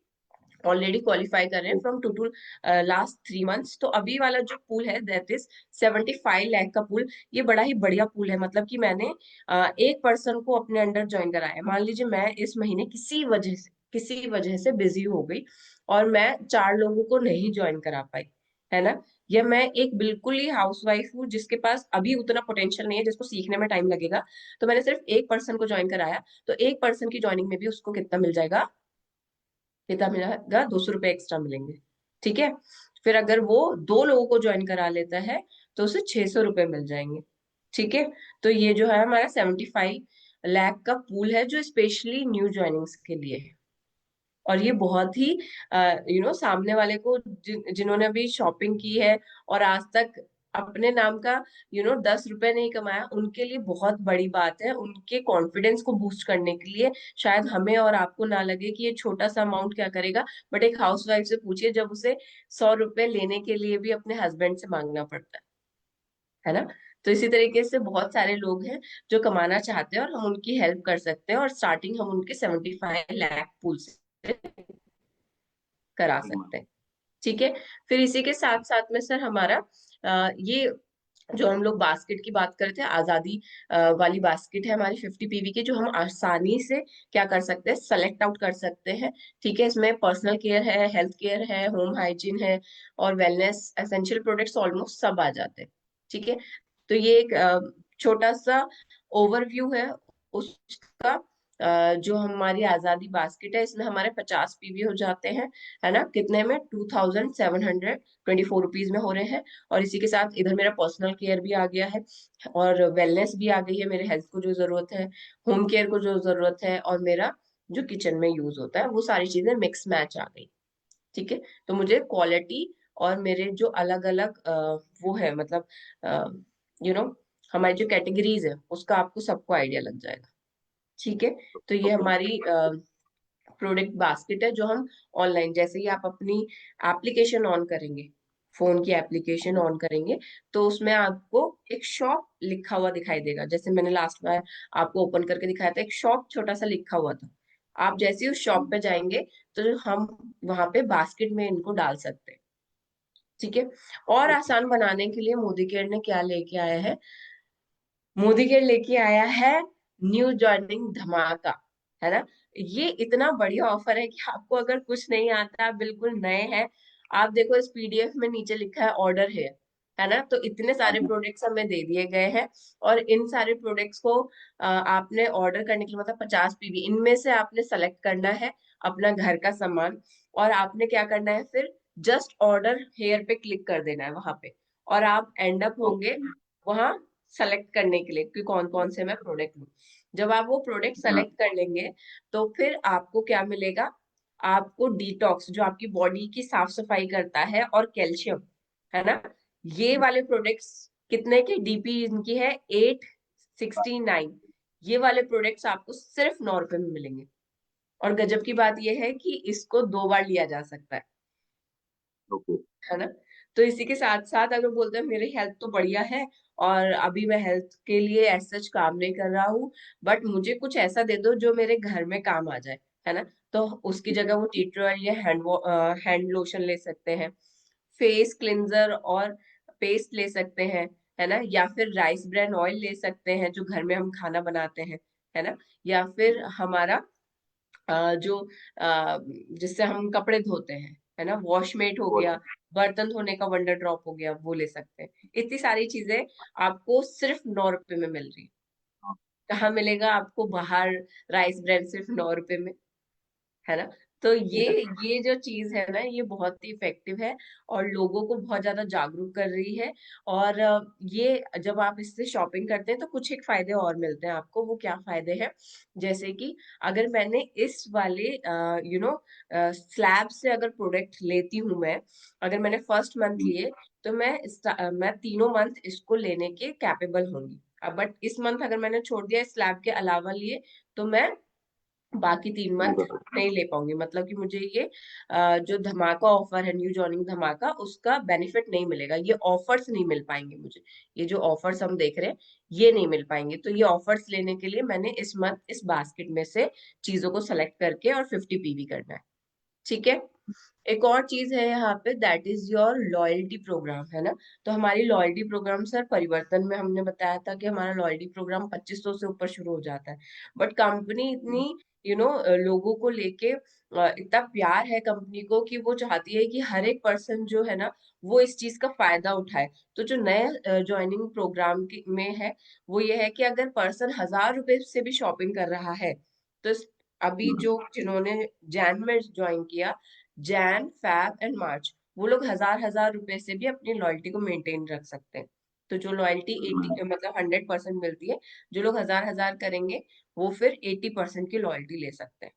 ऑलरेडी क्वालिफाई कर रहे हैं फ्रॉम टोटल लास्ट 3 मंथ्स। तो अभी वाला जो पूल है दैट इज 75 लाख का पूल। ये बड़ा ही बढ़िया पूल है, मतलब कि मैंने एक पर्सन को अपने अंडर ज्वाइन कराया है। मान लीजिए मैं इस महीने किसी वजह से बिजी हो गई और मैं 4 लोगों को नहीं ज्वाइन करा पाई, है ना। या मैं एक बिल्कुल ही हाउसवाइफ हूँ जिसके पास अभी उतना पोटेंशियल नहीं है, जिसको सीखने में टाइम लगेगा, तो मैंने सिर्फ एक पर्सन को ज्वाइन कराया, तो एक पर्सन की ज्वाइनिंग में भी उसको कितना मिल जाएगा, कितना मिलेगा, 200 रुपये एक्स्ट्रा मिलेंगे। ठीक है, फिर अगर वो 2 लोगों को ज्वाइन करा लेता है तो उसे 600 रुपये मिल जाएंगे। ठीक है, तो ये जो है हमारा 75 लाख का पूल है जो स्पेशली न्यू ज्वाइनिंग्स के लिए है। और ये बहुत ही सामने वाले को जिन्होंने अभी शॉपिंग की है और आज तक अपने नाम का 10 रुपए नहीं कमाया, उनके लिए बहुत बड़ी बात है। उनके कॉन्फिडेंस को बूस्ट करने के लिए शायद हमें और आपको ना लगे कि ये छोटा सा अमाउंट क्या करेगा, बट एक हाउसवाइफ से पूछिए जब उसे 100 रुपए लेने के लिए भी अपने हस्बैंड से मांगना पड़ता है ना। तो इसी तरीके से बहुत सारे लोग हैं जो कमाना चाहते हैं और हम उनकी हेल्प कर सकते हैं, और स्टार्टिंग हम उनके 75 लाख पूल से करा
ठीक है मैम।
सकते हैं। ठीक है, फिर इसी के साथ साथ में सर हमारा ये जो हम लोग बास्केट की बात कर रहे थे, आजादी वाली बास्केट है हमारी 50 PV की, जो हम आसानी से क्या कर सकते हैं, सेलेक्ट आउट कर सकते हैं। ठीक है, इसमें पर्सनल केयर है, हेल्थ केयर है, होम हाइजीन है, और वेलनेस एसेंशियल प्रोडक्ट्स ऑलमोस्ट सब आ जाते हैं। ठीक है, तो ये एक छोटा सा ओवरव्यू है उसका। जो हमारी आजादी बास्केट है, इसमें हमारे 50 PV हो जाते हैं, है ना। कितने में, 2724 में हो रहे हैं। और इसी के साथ इधर मेरा पर्सनल केयर भी आ गया है, और वेलनेस भी आ गई है, मेरे हेल्थ को जो जरूरत है, होम केयर को जो जरूरत है, और मेरा जो किचन में यूज होता है, वो सारी चीजें मिक्स मैच आ गई। ठीक है, तो मुझे क्वालिटी और मेरे जो अलग अलग वो है, मतलब यू नो हमारी जो कैटेगरीज है उसका आपको सबको आइडिया लग जाएगा। ठीक है, तो ये
ओके मैम।
हमारी प्रोडक्ट बास्केट है जो हम ऑनलाइन, जैसे ही आप अपनी एप्लीकेशन ऑन करेंगे, फोन की एप्लीकेशन ऑन करेंगे, तो उसमें आपको एक शॉप लिखा हुआ दिखाई देगा। जैसे मैंने लास्ट बार आपको ओपन करके दिखाया था, एक शॉप छोटा सा लिखा हुआ था। आप जैसे ही उस शॉप पे जाएंगे तो हम वहां पे बास्केट में इनको डाल सकते हैं। ठीक है, और आसान बनाने के लिए मोदी केयर ने क्या लेके आया है, मोदी केयर लेके आया है न्यू जॉइनिंग धमाका, है ना। ये इतना बढ़िया ऑफर है कि आपको अगर कुछ नहीं आता, आप बिल्कुल नए हैं, आप देखो इस PDF में नीचे लिखा है ऑर्डर है ना। तो इतने
हाँ
सारे
जी।
प्रोडक्ट्स हमें दे दिए गए हैं, और इन सारे प्रोडक्ट्स को आपने ऑर्डर करने के लिए, मतलब 50 पीवी, इनमें से आपने सेलेक्ट करना है अपना घर का सामान, और आपने क्या करना है फिर, जस्ट ऑर्डर हेयर पे क्लिक कर देना है वहां पे, और आप एंड अप होंगे
ओके।
वहां सेलेक्ट करने के लिए कि कौन कौन से मैं प्रोडक्ट लूं। जब आप वो प्रोडक्ट
हाँ।
सेलेक्ट कर लेंगे, तो फिर आपको क्या मिलेगा, आपको डिटॉक्स जो आपकी बॉडी की साफ सफाई करता है, और कैल्शियम, है ना, ये वाले प्रोडक्ट्स कितने की डीपी इनकी है 869, ये वाले प्रोडक्ट्स आपको सिर्फ 9 रुपए में मिलेंगे। और गजब की बात यह है कि इसको 2 बार लिया जा सकता
ओके।
है ना। तो इसी के साथ साथ अगर बोलते हैं मेरी हेल्थ तो बढ़िया है, और अभी मैं हेल्थ के लिए ऐसा सच काम नहीं कर रहा हूँ, बट मुझे कुछ ऐसा दे दो जो मेरे घर में काम आ जाए, है ना, तो उसकी जगह वो टी ट्वेल या हैंड लोशन ले सकते हैं, फेस क्लिंजर और पेस्ट ले सकते हैं, है ना, या फिर राइस ब्रान ऑयल ले सकते हैं जो घर में हम खाना बनाते हैं, है ना, या फिर हमारा जो जिससे हम कपड़े धोते हैं, है ना, वॉशमेट हो
और
गया, बर्तन धोने का वंडर ड्रॉप हो गया, वो ले सकते हैं। इतनी सारी चीजें आपको सिर्फ 9 रुपए में मिल रही है। कहाँ मिलेगा आपको बाहर राइस ब्रांड सिर्फ 9 रुपए में, है ना। तो ये जो चीज है ना, ये बहुत ही इफेक्टिव है, और लोगों को बहुत ज्यादा जागरूक कर रही है। और ये जब आप इससे शॉपिंग करते हैं तो कुछ एक फायदे और मिलते हैं आपको। वो क्या फायदे हैं, जैसे कि अगर मैंने इस वाले स्लैब से अगर प्रोडक्ट लेती हूँ मैं, अगर मैंने फर्स्ट मंथ लिए, तो मैं तीनों मंथ इसको लेने के कैपेबल होंगी। अब बट इस मंथ अगर मैंने छोड़ दिया, इस स्लैब के अलावा लिए, तो मैं बाकी 3 मंथ नहीं ले पाऊंगी। मतलब कि मुझे ये जो धमाका ऑफर है, न्यू जॉइनिंग धमाका, उसका बेनिफिट नहीं मिलेगा, ये ऑफर्स नहीं मिल पाएंगे मुझे। ये जो ऑफर्स हम देख रहे हैं, ये नहीं मिल पाएंगे। तो ये ऑफर्स लेने के लिए मैंने इस मंथ इस बास्केट में से चीजों को सेलेक्ट करके और 50 पीवी करना है। ठीक है। एक और चीज है यहाँ पे, that is your loyalty program, है ना। तो हमारी लॉयल्टी प्रोग्राम, सर परिवर्तन में हमने बताया था कि हमारा लॉयल्टी प्रोग्राम 2500 से ऊपर शुरू हो जाता है, बट कंपनी इतनी लोगों को लेके इतना प्यार है कंपनी को कि वो चाहती है कि हर एक पर्सन जो है ना, वो इस चीज का फायदा उठाए। तो जो नए ज्वाइनिंग प्रोग्राम में है, वो ये है कि अगर पर्सन 1000 रुपए से भी शॉपिंग कर रहा है, तो अभी जो जिन्होंने जैन में ज्वाइन किया, जैन फैब एंड मार्च, वो लोग 1000 1000 रुपए से भी अपनी लॉयल्टी को मेंटेन रख सकते हैं। तो जो लॉयल्टी 80 मतलब 100% मिलती है, जो लोग 1000 1000 करेंगे, वो फिर 80% की लॉयल्टी ले सकते हैं,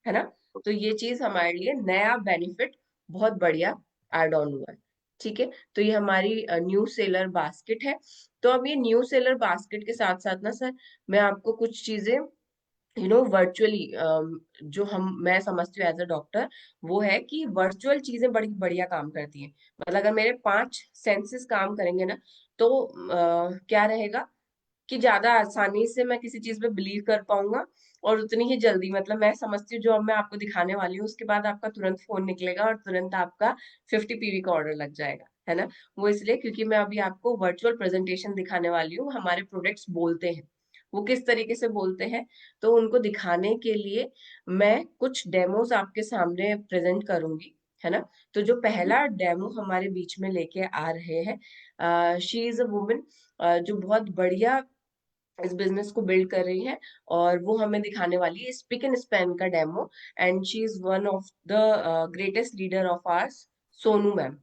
है ना। तो ये चीज हमारे लिए नया बेनिफिट बहुत बढ़िया एड ऑन हुआ है। ठीक है। तो ये हमारी न्यू सेलर बास्केट है। तो अब ये न्यू सेलर बास्केट के साथ साथ ना सर, मैं आपको कुछ चीजें वर्चुअली, जो मैं समझती हूँ एज अ डॉक्टर, वो है कि वर्चुअल चीजें बड़ी बढ़िया काम करती हैं। मतलब अगर मेरे 5 सेंसेस काम करेंगे ना, तो क्या रहेगा कि ज्यादा आसानी से मैं किसी चीज पे बिलीव कर पाऊंगा, और उतनी ही जल्दी, मतलब मैं समझती हूँ जो अब मैं आपको दिखाने वाली हूँ, उसके बाद आपका तुरंत फोन निकलेगा और तुरंत आपका 50 पीवी का ऑर्डर लग जाएगा, है ना। वो इसलिए क्योंकि मैं अभी आपको वर्चुअल प्रेजेंटेशन दिखाने वाली हूँ। हमारे प्रोडक्ट्स बोलते हैं, वो किस तरीके से बोलते हैं, तो उनको दिखाने के लिए मैं कुछ डेमोस आपके सामने प्रेजेंट करूंगी, है ना। तो जो पहला डेमो हमारे बीच में लेके आ रहे हैं, शी इज अ वुमन जो बहुत बढ़िया इस बिजनेस को बिल्ड कर रही है, और वो हमें दिखाने वाली है स्पिक एंड स्पैन का demo. And she is one of the greatest leader of hours, Sonu ma'am.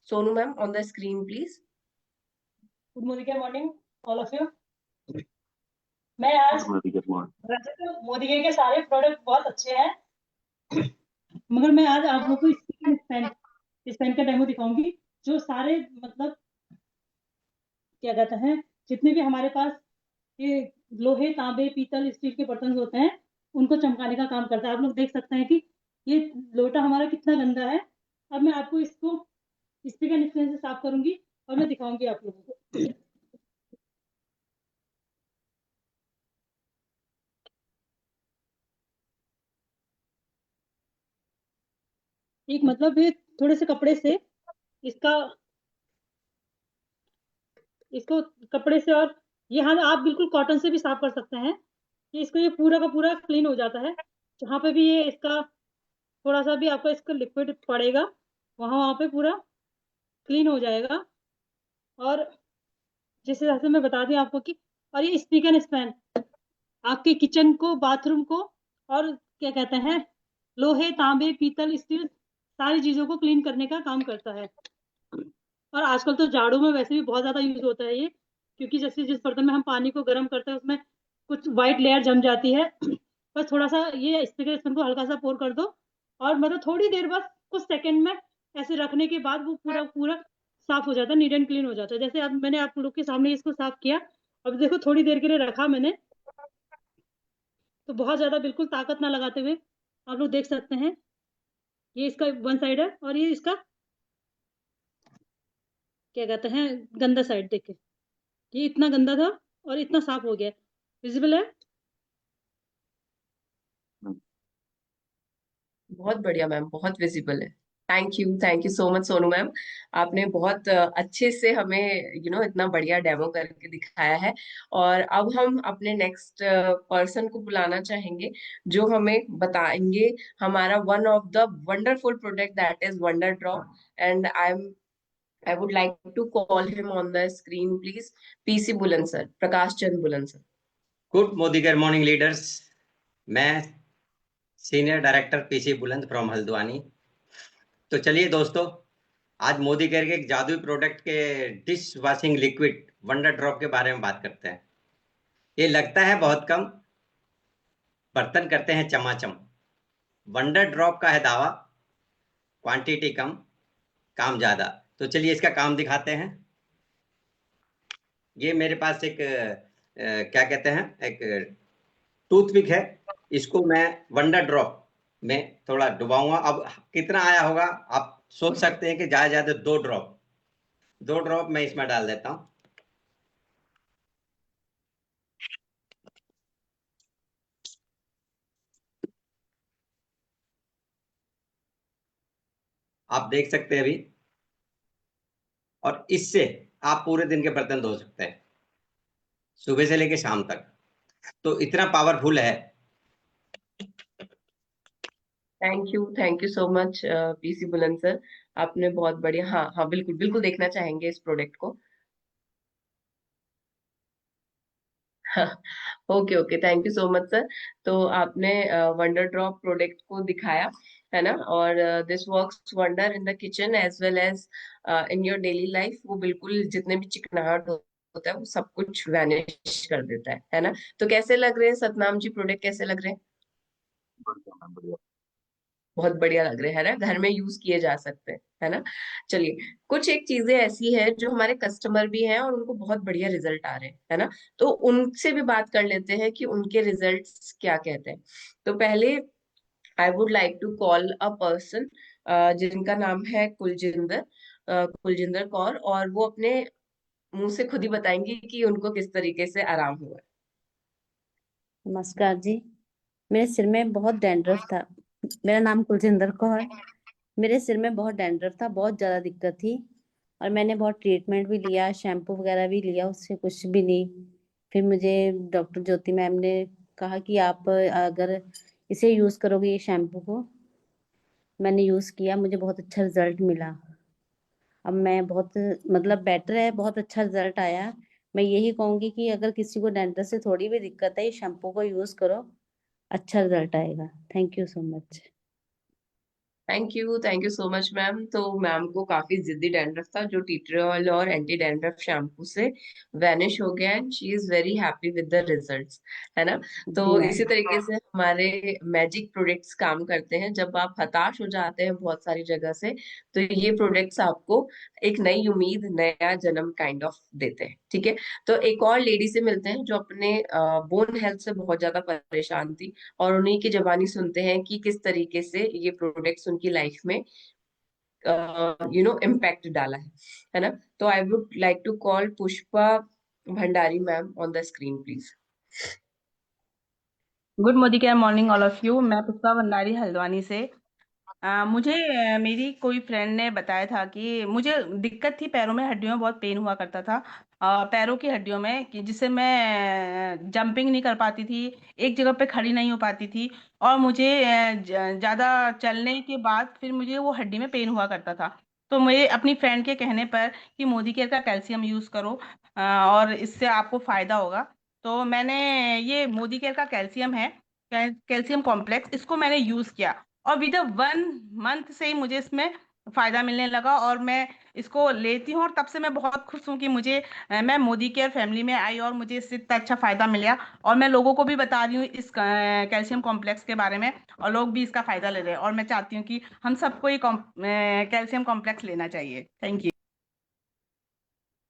Sonu ma'am on the screen please.
Good morning all of you. मैं आज वैसे तो मोदी के सारे प्रोडक्ट बहुत अच्छे हैं, मगर मैं आज आप लोगों को इस पेन का डेमो दिखाऊंगी, जो सारे मतलब क्या कहते हैं, जितने भी हमारे पास ये लोहे तांबे पीतल स्टील के बर्तन होते हैं, उनको चमकाने का काम करता है। आप लोग देख सकते हैं कि ये लोटा हमारा कितना गंदा है। अब मैं आपको इसको स्टिक एंड स्पेन से साफ करूंगी और मैं दिखाऊंगी आप लोगों को। एक मतलब ये थोड़े से कपड़े से इसका इसको कपड़े से, और ये हाँ आप बिल्कुल कॉटन से भी साफ कर सकते हैं कि इसको ये पूरा का पूरा क्लीन हो जाता है। जहाँ पे भी ये इसका थोड़ा सा भी आपका इसका लिक्विड पड़ेगा, वहां वहां पे पूरा क्लीन हो जाएगा। और जिस हिसाब से मैं बता दी आपको कि, और ये स्पीक एंड स्पैन आपके किचन को, बाथरूम को, और क्या कहते हैं, लोहे, तांबे, पीतल, स्टील, सारी चीजों को क्लीन करने का काम करता है। और आजकल तो झाड़ू में वैसे भी बहुत ज्यादा यूज होता है ये, क्योंकि जैसे जिस बर्तन में हम पानी को गर्म करते हैं उसमें कुछ व्हाइट लेयर जम जाती है। बस थोड़ा सा ये स्पीकर स्पून को हल्का सा पोर कर दो, और मतलब थोड़ी देर, बस कुछ सेकंड में ऐसे रखने के बाद वो पूरा पूरा साफ हो जाता है, नीट एंड क्लीन हो जाता है। जैसे अब मैंने आप लोग के सामने इसको साफ किया, अब देखो थोड़ी देर के लिए रखा मैंने, तो बहुत ज्यादा बिल्कुल ताकत ना लगाते हुए आप लोग देख सकते हैं, ये इसका वन साइड है, और ये इसका क्या कहते हैं, गंदा साइड। देखे, ये इतना गंदा था और इतना साफ हो गया। विजिबल है?
बहुत बढ़िया मैम, बहुत विजिबल है। Thank you so much Sonu ma'am. आपने बहुत अच्छे से हमें इतना बढ़िया डेमो करके दिखाया है। और अब हम अपने नेक्स्ट पर्सन को बुलाना चाहेंगे, जो हमें बताएंगे हमारा one of the wonderful product that is wonder drop. And I would like to call him on the screen please. PC Buland sir, Prakash Chand Buland sir.
Good मोदीगर मॉर्निंग लीडर्स। मैं senior director PC Buland from Haldwani. तो चलिए दोस्तों, आज मोदी केयर के एक जादुई product के dish washing liquid wonder drop के बारे में बात करते हैं। ये लगता है बहुत कम, बर्तन करते हैं चमाचम। वंडर ड्रॉप का है दावा, क्वांटिटी कम, काम ज्यादा। तो चलिए इसका काम दिखाते हैं। ये मेरे पास एक क्या कहते हैं, एक टूथपिक है। इसको मैं वंडर ड्रॉप में थोड़ा डुबाऊंगा। अब कितना आया होगा आप सोच सकते हैं कि ज्यादा ज्यादा 2 ड्रॉप मैं इसमें डाल देता हूं। आप देख सकते हैं अभी, और इससे आप पूरे दिन के बर्तन धो सकते हैं, सुबह से लेकर शाम तक। तो इतना पावरफुल है।
Thank you so much PC Buland sir. आपने बहुत बढ़िया, हाँ हाँ बिल्कुल बिल्कुल देखना चाहेंगे इस प्रोडक्ट को। Okay okay, thank you so much sir. तो आपने वंडर ड्रॉप प्रोडक्ट को दिखाया है ना, और this works wonder in the kitchen as well as in your daily life. वो बिल्कुल जितने भी चिकनाहट होता है वो सब कुछ वैनिश कर देता है ना। तो कैसे लग रहे हैं सतनाम जी, प्रोडक्ट कैसे लग रहे हैं?
बढ़िया मैम, बढ़िया।
बहुत बढ़िया लग रहे हैं ना, घर में यूज किए जा सकते हैं, है ना। चलिए, कुछ एक चीजें ऐसी है जो हमारे कस्टमर भी हैं और उनको बहुत बढ़िया रिजल्ट आ रहे हैं, है ना। तो उनसे भी बात कर लेते हैं कि उनके रिजल्ट्स क्या कहते हैं। तो पहले I would like to call a person जिनका नाम है कुलजिंदर कौर, और वो अपने मुंह से खुद ही बताएंगे कि उनको किस तरीके से आराम हुआ है।
नमस्कार जी। मेरे सिर में बहुत डैंड्रफ था। मेरा नाम कुलजिंदर कौर है। मेरे सिर में बहुत डैंड्रफ था, बहुत ज़्यादा दिक्कत थी, और मैंने बहुत ट्रीटमेंट भी लिया, शैम्पू वगैरह भी लिया, उससे कुछ भी नहीं। फिर मुझे डॉक्टर ज्योति मैम ने कहा कि आप अगर इसे यूज़ करोगे, ये शैम्पू को, मैंने यूज़ किया, मुझे बहुत अच्छा रिजल्ट मिला। अब मैं बहुत, मतलब बेटर है, बहुत अच्छा रिजल्ट आया। मैं यही कहूँगी कि अगर किसी को डैंड्रफ से थोड़ी भी दिक्कत है, इस शैम्पू को यूज़ करो, अच्छा रिजल्ट आएगा। Thank you so much.
Thank you so much ma'am. तो मैम को काफी जिद्दी डैंड्रफ था जो टी ट्री ऑयल और एंटी डैंड्रफ शैम्पू से वैनिश हो गया, and she is very happy with the results, है ना। तो
जी मैम।
इसी तरीके से हमारे मैजिक प्रोडक्ट्स काम करते हैं। जब आप हताश हो जाते हैं बहुत सारी जगह से, तो ये प्रोडक्ट्स आपको एक नई उम्मीद, नया जन्म काइंड ऑफ देते हैं, ठीक है। तो एक और लेडी से मिलते हैं जो अपने बोन हेल्थ से बहुत ज्यादा परेशान थी, और उन्हीं की जुबानी सुनते हैं कि किस तरीके से ये प्रोडक्ट्स उनकी लाइफ में इम्पैक्ट डाला है ना। तो I would like to call Pushpa Bhandari ma'am on the screen please.
Good मोदी care morning all of you. मैं पुष्पा भंडारी हल्द्वानी से। मुझे मेरी कोई फ्रेंड ने बताया था कि मुझे दिक्कत थी, पैरों में, हड्डियों में बहुत पेन हुआ करता था, पैरों की हड्डियों में, कि जिससे मैं जंपिंग नहीं कर पाती थी, एक जगह पे खड़ी नहीं हो पाती थी, और मुझे ज़्यादा चलने के बाद फिर मुझे वो हड्डी में पेन हुआ करता था। तो मैं अपनी फ्रेंड के कहने पर कि मोदी केयर का कैल्शियम यूज करो और इससे आपको फायदा होगा, तो मैंने ये मोदी केयर का कैल्शियम है, कैल्शियम कॉम्प्लेक्स, इसको मैंने यूज किया और विद 1 मंथ से ही मुझे इसमें फायदा मिलने लगा और मैं इसको लेती हूँ और तब से मैं बहुत खुश हूँ कि मैं मोदी केयर फैमिली में आई और मुझे इससे इतना अच्छा फायदा मिला। और मैं लोगों को भी बता रही हूँ इस कैल्शियम कॉम्प्लेक्स के बारे में और लोग भी इसका फायदा ले रहे हैं और मैं चाहती हूँ कि हम सबको ये कैल्शियम कॉम्प्लेक्स लेना चाहिए। Thank you.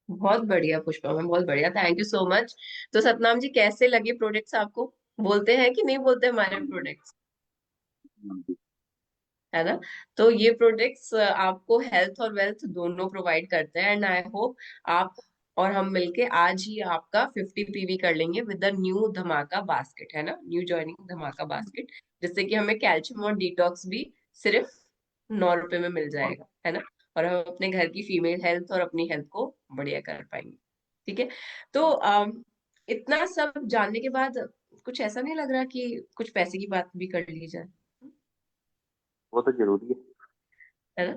बहुत बढ़िया पुष्पा मैम, बहुत बढ़िया, थैंक यू सो मच। तो सतनाम जी, कैसे लगे प्रोडक्ट्स आपको? बोलते हैं कि नहीं बोलते हमारे प्रोडक्ट्स, है ना? तो ये प्रोडक्ट्स आपको हेल्थ और वेल्थ दोनों प्रोवाइड करते हैं, एंड आई होप आप और हम मिलके आज ही आपका 50 PV कर लेंगे विद द न्यू धमाका बास्केट, है ना, न्यू जॉइनिंग धमाका बास्केट, जिससे कि हमें कैल्शियम और डिटॉक्स भी सिर्फ 9 रुपए में मिल जाएगा, है ना, और हम अपने घर की फीमेल हेल्थ और अपनी हेल्थ को बढ़िया कर पाएंगे। ठीक है, तो इतना सब जानने के बाद कुछ ऐसा नहीं लग रहा कि कुछ पैसे की बात भी कर ली जाए,
वो तो जरूरी
है ना?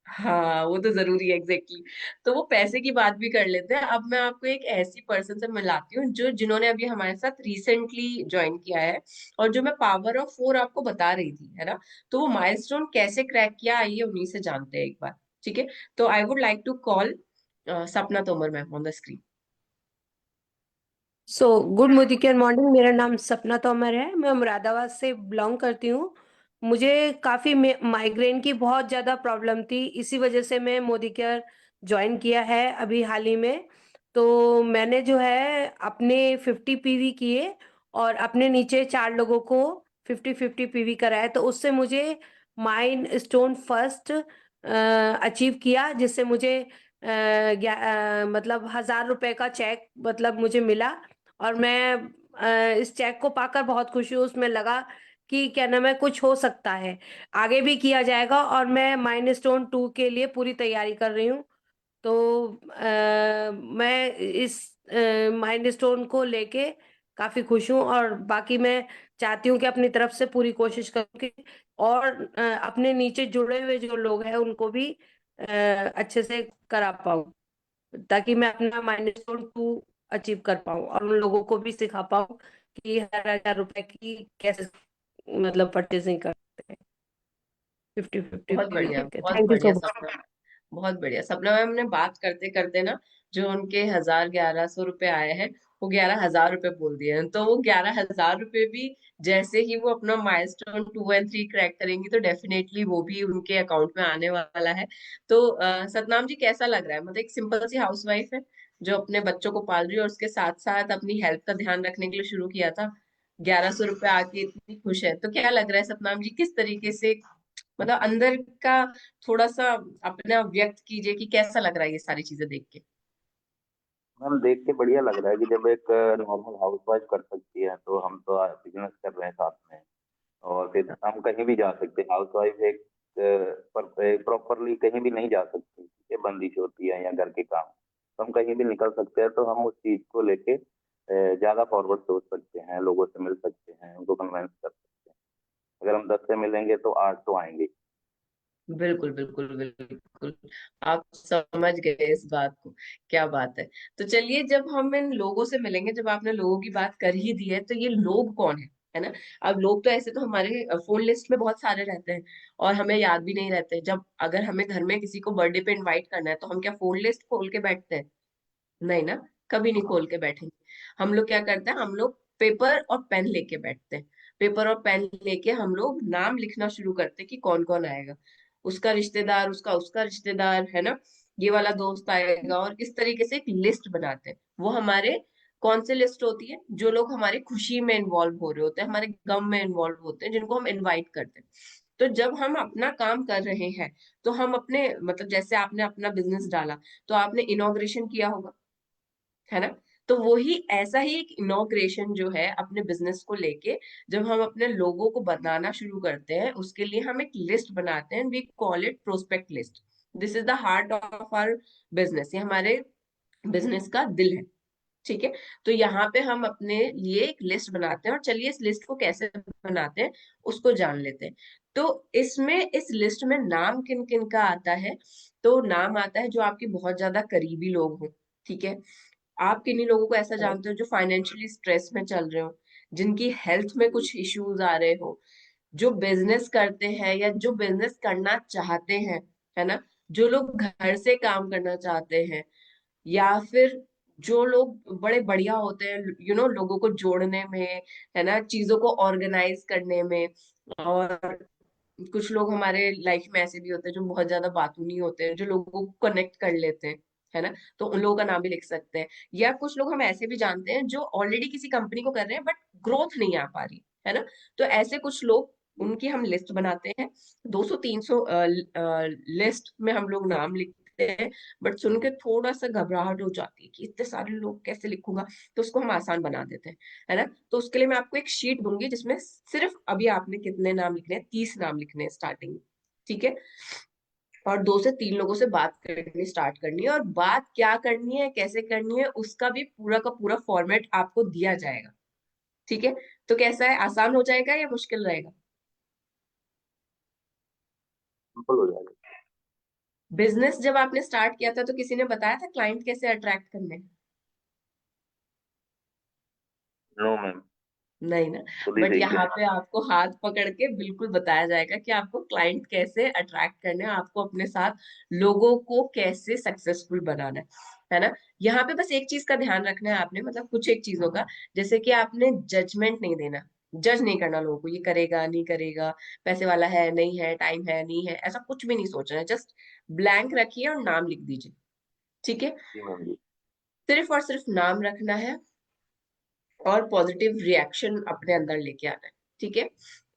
हाँ, वो तो जरूरी है, एग्जैक्टली। तो वो पैसे की बात भी कर लेते हैं। अब मैं आपको एक ऐसी पर्सन से मिलाती हूँ जो जिन्होंने अभी हमारे साथ रिसेंटली ज्वाइन किया है, और जो मैं पावर ऑफ 4 आपको बता रही थी, है ना, तो वो माइलस्टोन कैसे क्रैक किया, आइए उन्हीं से जानते हैं एक बार। ठीक है, तो I would like to call Sapna Tomar ma'am on the screen.
Good मोदी मॉर्निंग। मेरा नाम सपना तोमर है, मैं मुरादाबाद से बिलोंग करती हूँ। मुझे काफ़ी माइग्रेन की बहुत ज़्यादा प्रॉब्लम थी, इसी वजह से मैं मोदी केयर ज्वाइन किया है अभी हाल ही में। तो मैंने जो है अपने 50 PV किए और अपने नीचे 4 लोगों को 50-50 PV कराया, तो उससे मुझे माइंड स्टोन फर्स्ट अचीव किया, जिससे मुझे मतलब 1,000 रुपए का चेक मतलब मुझे मिला। और मैं इस चेक को पाकर बहुत खुशी हूँ। उसमें लगा कि क्या नाम है, कुछ हो सकता है, आगे भी किया जाएगा, और मैं माइलस्टोन 2 के लिए पूरी तैयारी कर रही हूँ। तो मैं इस माइलस्टोन को लेके काफी खुश हूँ, और बाकी मैं चाहती हूँ कि अपनी तरफ से पूरी कोशिश करूँ कि और अपने नीचे जुड़े हुए जो लोग हैं उनको भी अच्छे से करा पाऊँ, ताकि मैं अपना माइलस्टोन 2 अचीव कर पाऊँ और उन लोगों को भी सिखा पाऊँ कि 1,000 रुपए की कैसे मतलब परचेसिंग करते हैं 50-50 PV करके।
बहुत
थैंक यू
बढ़िया
सो मच।
सपना, बहुत बढ़िया सपना मैम ने बात करते करते ना, जो उनके 1,000-1,100 रुपए आए हैं, वो 11,000 रुपए बोल दिए हैं। तो वो 11,000 रुपए भी जैसे ही वो अपना माइलस्टोन 2 और 3 क्रैक करेंगी, तो डेफिनेटली वो भी उनके अकाउंट में आने वाला है। तो सतनाम जी, कैसा लग रहा है? मतलब एक सिंपल सी हाउसवाइफ है जो अपने बच्चों को पाल रही है और उसके साथ साथ अपनी हेल्थ का ध्यान रखने के लिए शुरू किया था, 1,100 रुपए आके इतनी खुश है, तो क्या लग रहा है सतनाम जी, किस तरीके से, मतलब अंदर का थोड़ा सा अपना व्यक्त कीजिए कि कैसा लग रहा है ये सारी चीजें देख के?
मैम। देख के बढ़िया लग रहा है कि जब एक नॉर्मल हाउसवाइफ कर सकती है, तो हम तो बिजनेस कर रहे हैं साथ में, और फिर हम कहीं भी जा सकते हैं। हाउसवाइफ एक प्रॉपरली कहीं भी नहीं जा सकती, ये बंदिश होती है या घर के काम, तो हम कहीं भी निकल सकते हैं। तो हम उस चीज को लेके ज्यादा फॉरवर्ड सोच सकते हैं, लोगों से मिल सकते हैं, उनको कन्वेंस कर सकते हैं। अगर हम 10 से मिलेंगे तो 8 तो आएंगे।
बिल्कुल बिल्कुल बिल्कुल, आप समझ गए इस बात को, क्या बात है। तो चलिए, जब हम इन लोगों से मिलेंगे, जब आपने लोगों की बात कर ही दी है, तो ये लोग कौन है ना? अब लोग तो ऐसे तो हमारे फोन लिस्ट में बहुत सारे रहते हैं और हमें याद भी नहीं रहते। जब अगर हमें घर में किसी को बर्थडे पे इनवाइट करना है, तो हम क्या फोन लिस्ट खोल के बैठते हैं? नहीं ना, कभी नहीं खोल के बैठेंगे। हम लोग क्या करते हैं, हम लोग पेपर और पेन लेके बैठते हैं। पेपर और पेन लेके हम लोग नाम लिखना शुरू करते हैं कि कौन कौन आएगा, उसका रिश्तेदार, उसका उसका रिश्तेदार, है ना, ये वाला दोस्त आएगा, और इस तरीके से एक लिस्ट बनाते हैं। वो हमारे कौन से लिस्ट होती है? जो लोग हमारी खुशी में इन्वॉल्व हो रहे होते हैं, हमारे गम में इन्वॉल्व होते हैं, जिनको हम इनवाइट करते हैं। तो जब हम अपना काम कर रहे हैं, तो हम अपने, मतलब जैसे आपने अपना बिजनेस डाला, तो आपने इनॉग्रेशन किया होगा, है ना? तो वही ऐसा ही एक इनॉग्रेशन जो है अपने बिजनेस को लेके, जब हम अपने लोगों को बताना शुरू करते हैं, उसके लिए हम एक लिस्ट बनाते हैं, we call it prospect list. This is the heart of our business, ये हमारे बिजनेस का दिल है। ठीक है, तो यहाँ पे हम अपने लिए एक लिस्ट बनाते हैं, और चलिए इस लिस्ट को कैसे बनाते हैं उसको जान लेते हैं। तो इसमें इस लिस्ट में नाम किन किन का आता है, तो नाम आता है जो आपके बहुत ज्यादा करीबी लोग हों, ठीक है। आप किन्हीं लोगों को ऐसा जानते हो जो फाइनेंशियली स्ट्रेस में चल रहे हो, जिनकी हेल्थ में कुछ इश्यूज आ रहे हो, जो बिजनेस करते हैं या जो बिजनेस करना चाहते हैं, है ना, जो लोग घर से काम करना चाहते हैं, या फिर जो लोग बड़े बढ़िया होते हैं लोगों को जोड़ने में, है ना, चीजों को ऑर्गेनाइज करने में। और कुछ लोग हमारे लाइफ में ऐसे भी होते हैं जो बहुत ज्यादा बातूनी होते हैं, जो लोगों को कनेक्ट कर लेते हैं, है ना, तो उन लोगों का नाम भी लिख सकते हैं। या कुछ लोग हम ऐसे भी जानते हैं जो ऑलरेडी किसी कंपनी को कर रहे हैं बट ग्रोथ नहीं आ पा रही, है ना, तो ऐसे कुछ लोग, उनकी हम लिस्ट बनाते हैं। 200-300 लिस्ट में हम लोग नाम लिखते हैं, बट सुन के थोड़ा सा घबराहट हो जाती है कि इतने सारे लोग कैसे लिखूंगा, तो उसको हम आसान बना देते हैं, है ना। तो उसके लिए मैं आपको एक शीट दूंगी जिसमें सिर्फ अभी आपने कितने नाम लिखने हैं, 30 नाम लिखने हैं स्टार्टिंग में, ठीक है। और 2 से 3 लोगों से बात करनी स्टार्ट करनी है, और बात क्या करनी है, कैसे करनी है, उसका भी पूरा का पूरा फॉर्मेट आपको दिया जाएगा, ठीक है। तो कैसा है, आसान हो जाएगा या मुश्किल रहेगा?
सिंपल हो जाएगा।
बिजनेस जब आपने स्टार्ट किया था तो किसी ने बताया था क्लाइंट कैसे अट्रैक्ट करने हैं?
नो मैम,
नहीं ना।
खुद ही
बट
सीख
यहाँ
गए।
पे आपको हाथ पकड़ के बिल्कुल बताया जाएगा कि आपको क्लाइंट कैसे अट्रैक्ट करने हैं, आपको अपने साथ लोगों को कैसे सक्सेसफुल बनाना है ना। यहाँ पे बस एक चीज का ध्यान रखना है आपने, मतलब कुछ एक चीजों का, जैसे कि आपने जजमेंट नहीं देना, जज नहीं करना लोगों को, ये करेगा नहीं करेगा, पैसे वाला है नहीं है, टाइम है नहीं है, ऐसा कुछ भी नहीं सोचना है। जस्ट ब्लैंक रखिए और नाम लिख दीजिए, ठीक है।
जी मैम जी।
सिर्फ और सिर्फ नाम रखना है और पॉजिटिव रिएक्शन अपने अंदर लेके आना है, ठीक है।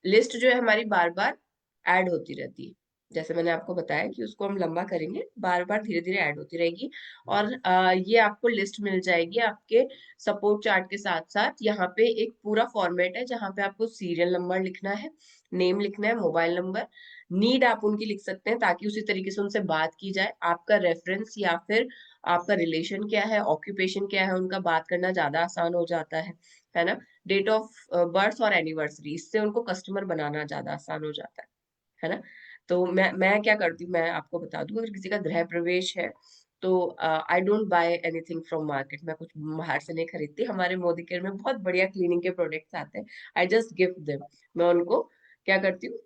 लिस्ट जो है हमारी बार बार ऐड होती रहती है, जैसे मैंने आपको बताया कि उसको हम लंबा करेंगे, बार बार धीरे धीरे ऐड होती रहेगी। और ये आपको लिस्ट मिल जाएगी आपके सपोर्ट चार्ट के साथ साथ। यहाँ पे एक पूरा फॉर्मेट है जहाँ पे आपको सीरियल नंबर लिखना है, नेम लिखना है, मोबाइल नंबर, नीड आप उनकी लिख सकते हैं ताकि उसी तरीके से उनसे बात की जाए, आपका रेफरेंस या फिर आपका रिलेशन क्या है, ऑक्यूपेशन क्या है, उनका बात करना ज्यादा आसान हो जाता है ना। डेट ऑफ बर्थ और एनिवर्सरी, इससे उनको कस्टमर बनाना ज्यादा आसान हो जाता है ना। तो मैं क्या करती हूँ, मैं आपको बता दूं, अगर किसी का गृह प्रवेश है तो I don't buy anything from market, मैं कुछ बाहर से नहीं खरीदती। हमारे मोदी केयर में बहुत बढ़िया क्लीनिंग के प्रोडक्ट्स आते हैं, आई जस्ट गिफ्ट देम। मैं उनको क्या करती हूँ,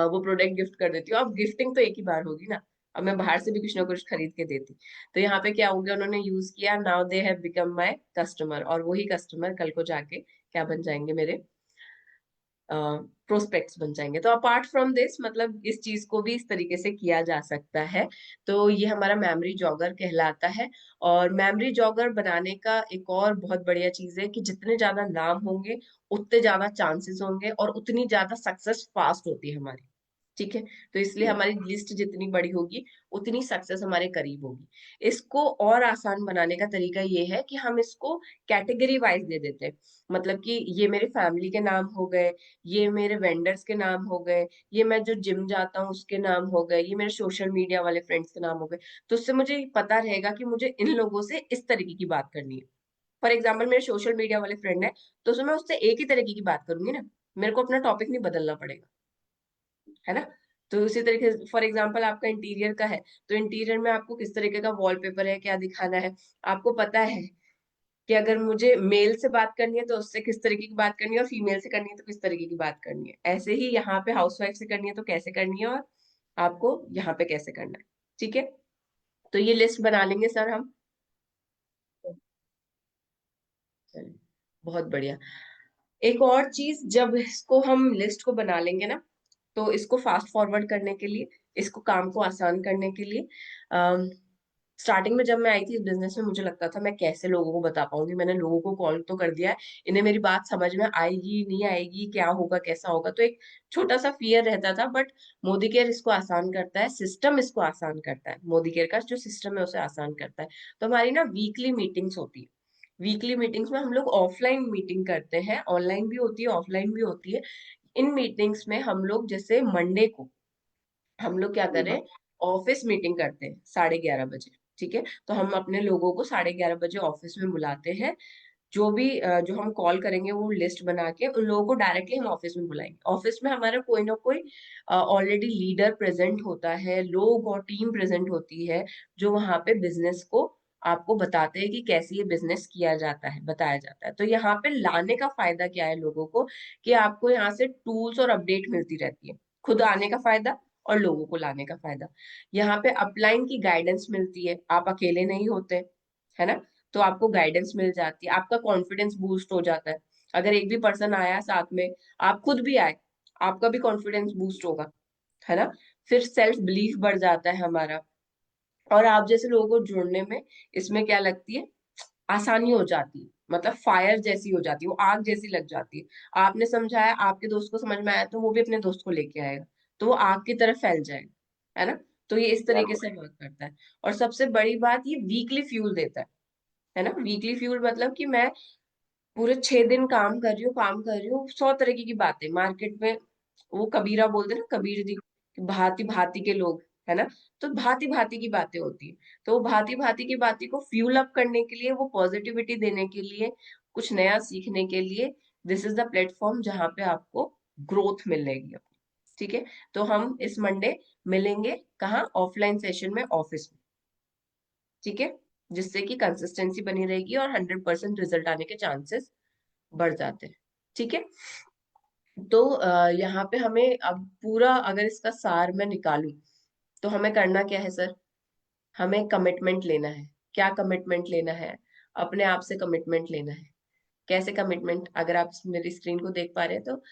वो प्रोडक्ट गिफ्ट कर देती हूँ। अब गिफ्टिंग तो एक ही बार होगी ना, अब मैं बाहर से भी कुछ ना कुछ खरीद के देती। तो यहाँ पे क्या हो गया, उन्होंने यूज किया, now they have become my customer, और वही कस्टमर कल को जाके क्या बन जाएंगे, मेरे प्रोस्पेक्ट्स बन जाएंगे। तो अपार्ट फ्रॉम दिस, मतलब इस चीज को भी इस तरीके से किया जा सकता है। तो ये हमारा मेमोरी जॉगर कहलाता है। और मेमोरी जॉगर बनाने का एक और बहुत बढ़िया चीज है कि जितने ज्यादा नाम होंगे उतने ज्यादा चांसेस होंगे और उतनी ज्यादा सक्सेस फास्ट होती है हमारी, ठीक है। तो इसलिए हमारी लिस्ट जितनी बड़ी होगी उतनी सक्सेस हमारे करीब होगी। इसको और आसान बनाने का तरीका ये है कि हम इसको कैटेगरी वाइज दे देते हैं, मतलब कि ये मेरे फैमिली के नाम हो गए, ये मेरे वेंडर्स के नाम हो गए, ये मैं जो जिम जाता हूँ उसके नाम हो गए, ये मेरे सोशल मीडिया वाले फ्रेंड्स के नाम हो गए। तो उससे मुझे पता रहेगा कि मुझे इन लोगों से इस तरीके की बात करनी है। फॉर एग्जाम्पल मेरे सोशल मीडिया वाले फ्रेंड है, तो उसमें मैं उससे एक ही तरीके की बात करूंगी ना, मेरे को अपना टॉपिक नहीं बदलना पड़ेगा, है ना। तो उसी तरीके से फॉर एग्जाम्पल आपका इंटीरियर का है, तो इंटीरियर में आपको किस तरीके का वॉलपेपर है, क्या दिखाना है, आपको पता है कि अगर मुझे मेल से बात करनी है तो उससे किस तरीके की बात करनी है, और फीमेल से करनी है तो किस तरीके की बात करनी है। ऐसे ही यहाँ पे हाउसवाइफ से करनी है तो कैसे करनी है, और आपको यहाँ पे कैसे करना है, ठीक है। तो ये लिस्ट बना लेंगे सर हम। चलिए, बहुत बढ़िया। एक और चीज, जब इसको हम लिस्ट को बना लेंगे ना, तो इसको फास्ट फॉरवर्ड करने के लिए, इसको काम को आसान करने के लिए, स्टार्टिंग में जब मैं आई थी इस बिजनेस में मुझे लगता था मैं कैसे लोगों को बता पाऊंगी, मैंने लोगों को कॉल तो कर दिया है, इन्हें मेरी बात समझ में आएगी नहीं आएगी, क्या होगा कैसा होगा, तो एक छोटा सा फियर रहता था। बट मोदी केयर इसको आसान करता है, सिस्टम इसको आसान करता है, मोदी केयर का जो सिस्टम है उसे आसान करता है। तो हमारी ना वीकली मीटिंग्स होती है, वीकली मीटिंग्स में हम लोग ऑफलाइन मीटिंग करते हैं, ऑनलाइन भी होती है ऑफलाइन भी होती है। इन मीटिंग्स में हम लोग जैसे मंडे को हम लोग क्या करें, ऑफिस मीटिंग करते हैं 11:30 बजे, ठीक है। तो हम अपने लोगों को 11:30 बजे ऑफिस में बुलाते हैं, जो भी जो हम कॉल करेंगे वो लिस्ट बना के उन लोगों को डायरेक्टली हम ऑफिस में बुलाएंगे। ऑफिस में हमारा कोई ना कोई ऑलरेडी लीडर प्रेजेंट होता है, लोग और टीम प्रेजेंट होती है, जो वहां पे बिजनेस को आपको बताते हैं कि कैसे ये बिजनेस किया जाता है, बताया जाता है। तो यहाँ पे लाने का फायदा क्या है लोगों को, कि आपको यहाँ से टूल्स और अपडेट मिलती रहती है। खुद आने का फायदा और लोगों को लाने का फायदा। यहाँ पे अपलाइन की गाइडेंस मिलती है, आप अकेले नहीं होते, है ना। तो आपको गाइडेंस मिल जाती है, आपका कॉन्फिडेंस बूस्ट हो जाता है। अगर एक भी पर्सन आया साथ में, आप खुद भी आए, आपका भी कॉन्फिडेंस बूस्ट होगा, है ना। फिर सेल्फ बिलीफ बढ़ जाता है हमारा, और आप जैसे लोगों को जुड़ने में इसमें क्या लगती है, आसानी हो जाती है। मतलब फायर जैसी हो जाती है, वो आग जैसी लग जाती है। आपने समझाया, आपके दोस्त को समझ में आया, तो वो भी अपने दोस्त को लेके आएगा, तो वो आग की तरफ फैल जाएगा, है ना। तो ये इस तरीके से वर्क करता है। और सबसे बड़ी बात, ये वीकली फ्यूल देता है ना। वीकली फ्यूल मतलब कि मैं पूरे 6 दिन काम कर रही हूँ, काम कर रही हूँ, 100 तरीके की बातें मार्केट में, वो कबीरा बोलते हैं ना, कबीर जी, भांति भांति के लोग, है ना। तो भांति भांति की बातें होती है। तो वो भांति भांति की बातें को फ्यूल अप करने के लिए, वो पॉजिटिविटी देने के लिए, कुछ नया सीखने के लिए, दिस इज द प्लेटफॉर्म जहाँ पे आपको ग्रोथ मिलेगी अपनी। ठीक है। तो हम इस मंडे मिलेंगे कहाँ, ऑफलाइन सेशन में, ऑफिस में। ठीक है। जिससे कि कंसिस्टेंसी बनी रहेगी और 100% रिजल्ट आने के चांसेस बढ़ जाते हैं। ठीक है। तो यहाँ पे हमें अब पूरा, अगर इसका सार मैं निकालूं, तो हमें करना क्या है सर, हमें कमिटमेंट लेना है। क्या कमिटमेंट लेना है, अपने आप से कमिटमेंट लेना है। कैसे कमिटमेंट, अगर आप मेरी स्क्रीन को देख पा रहे हैं, तो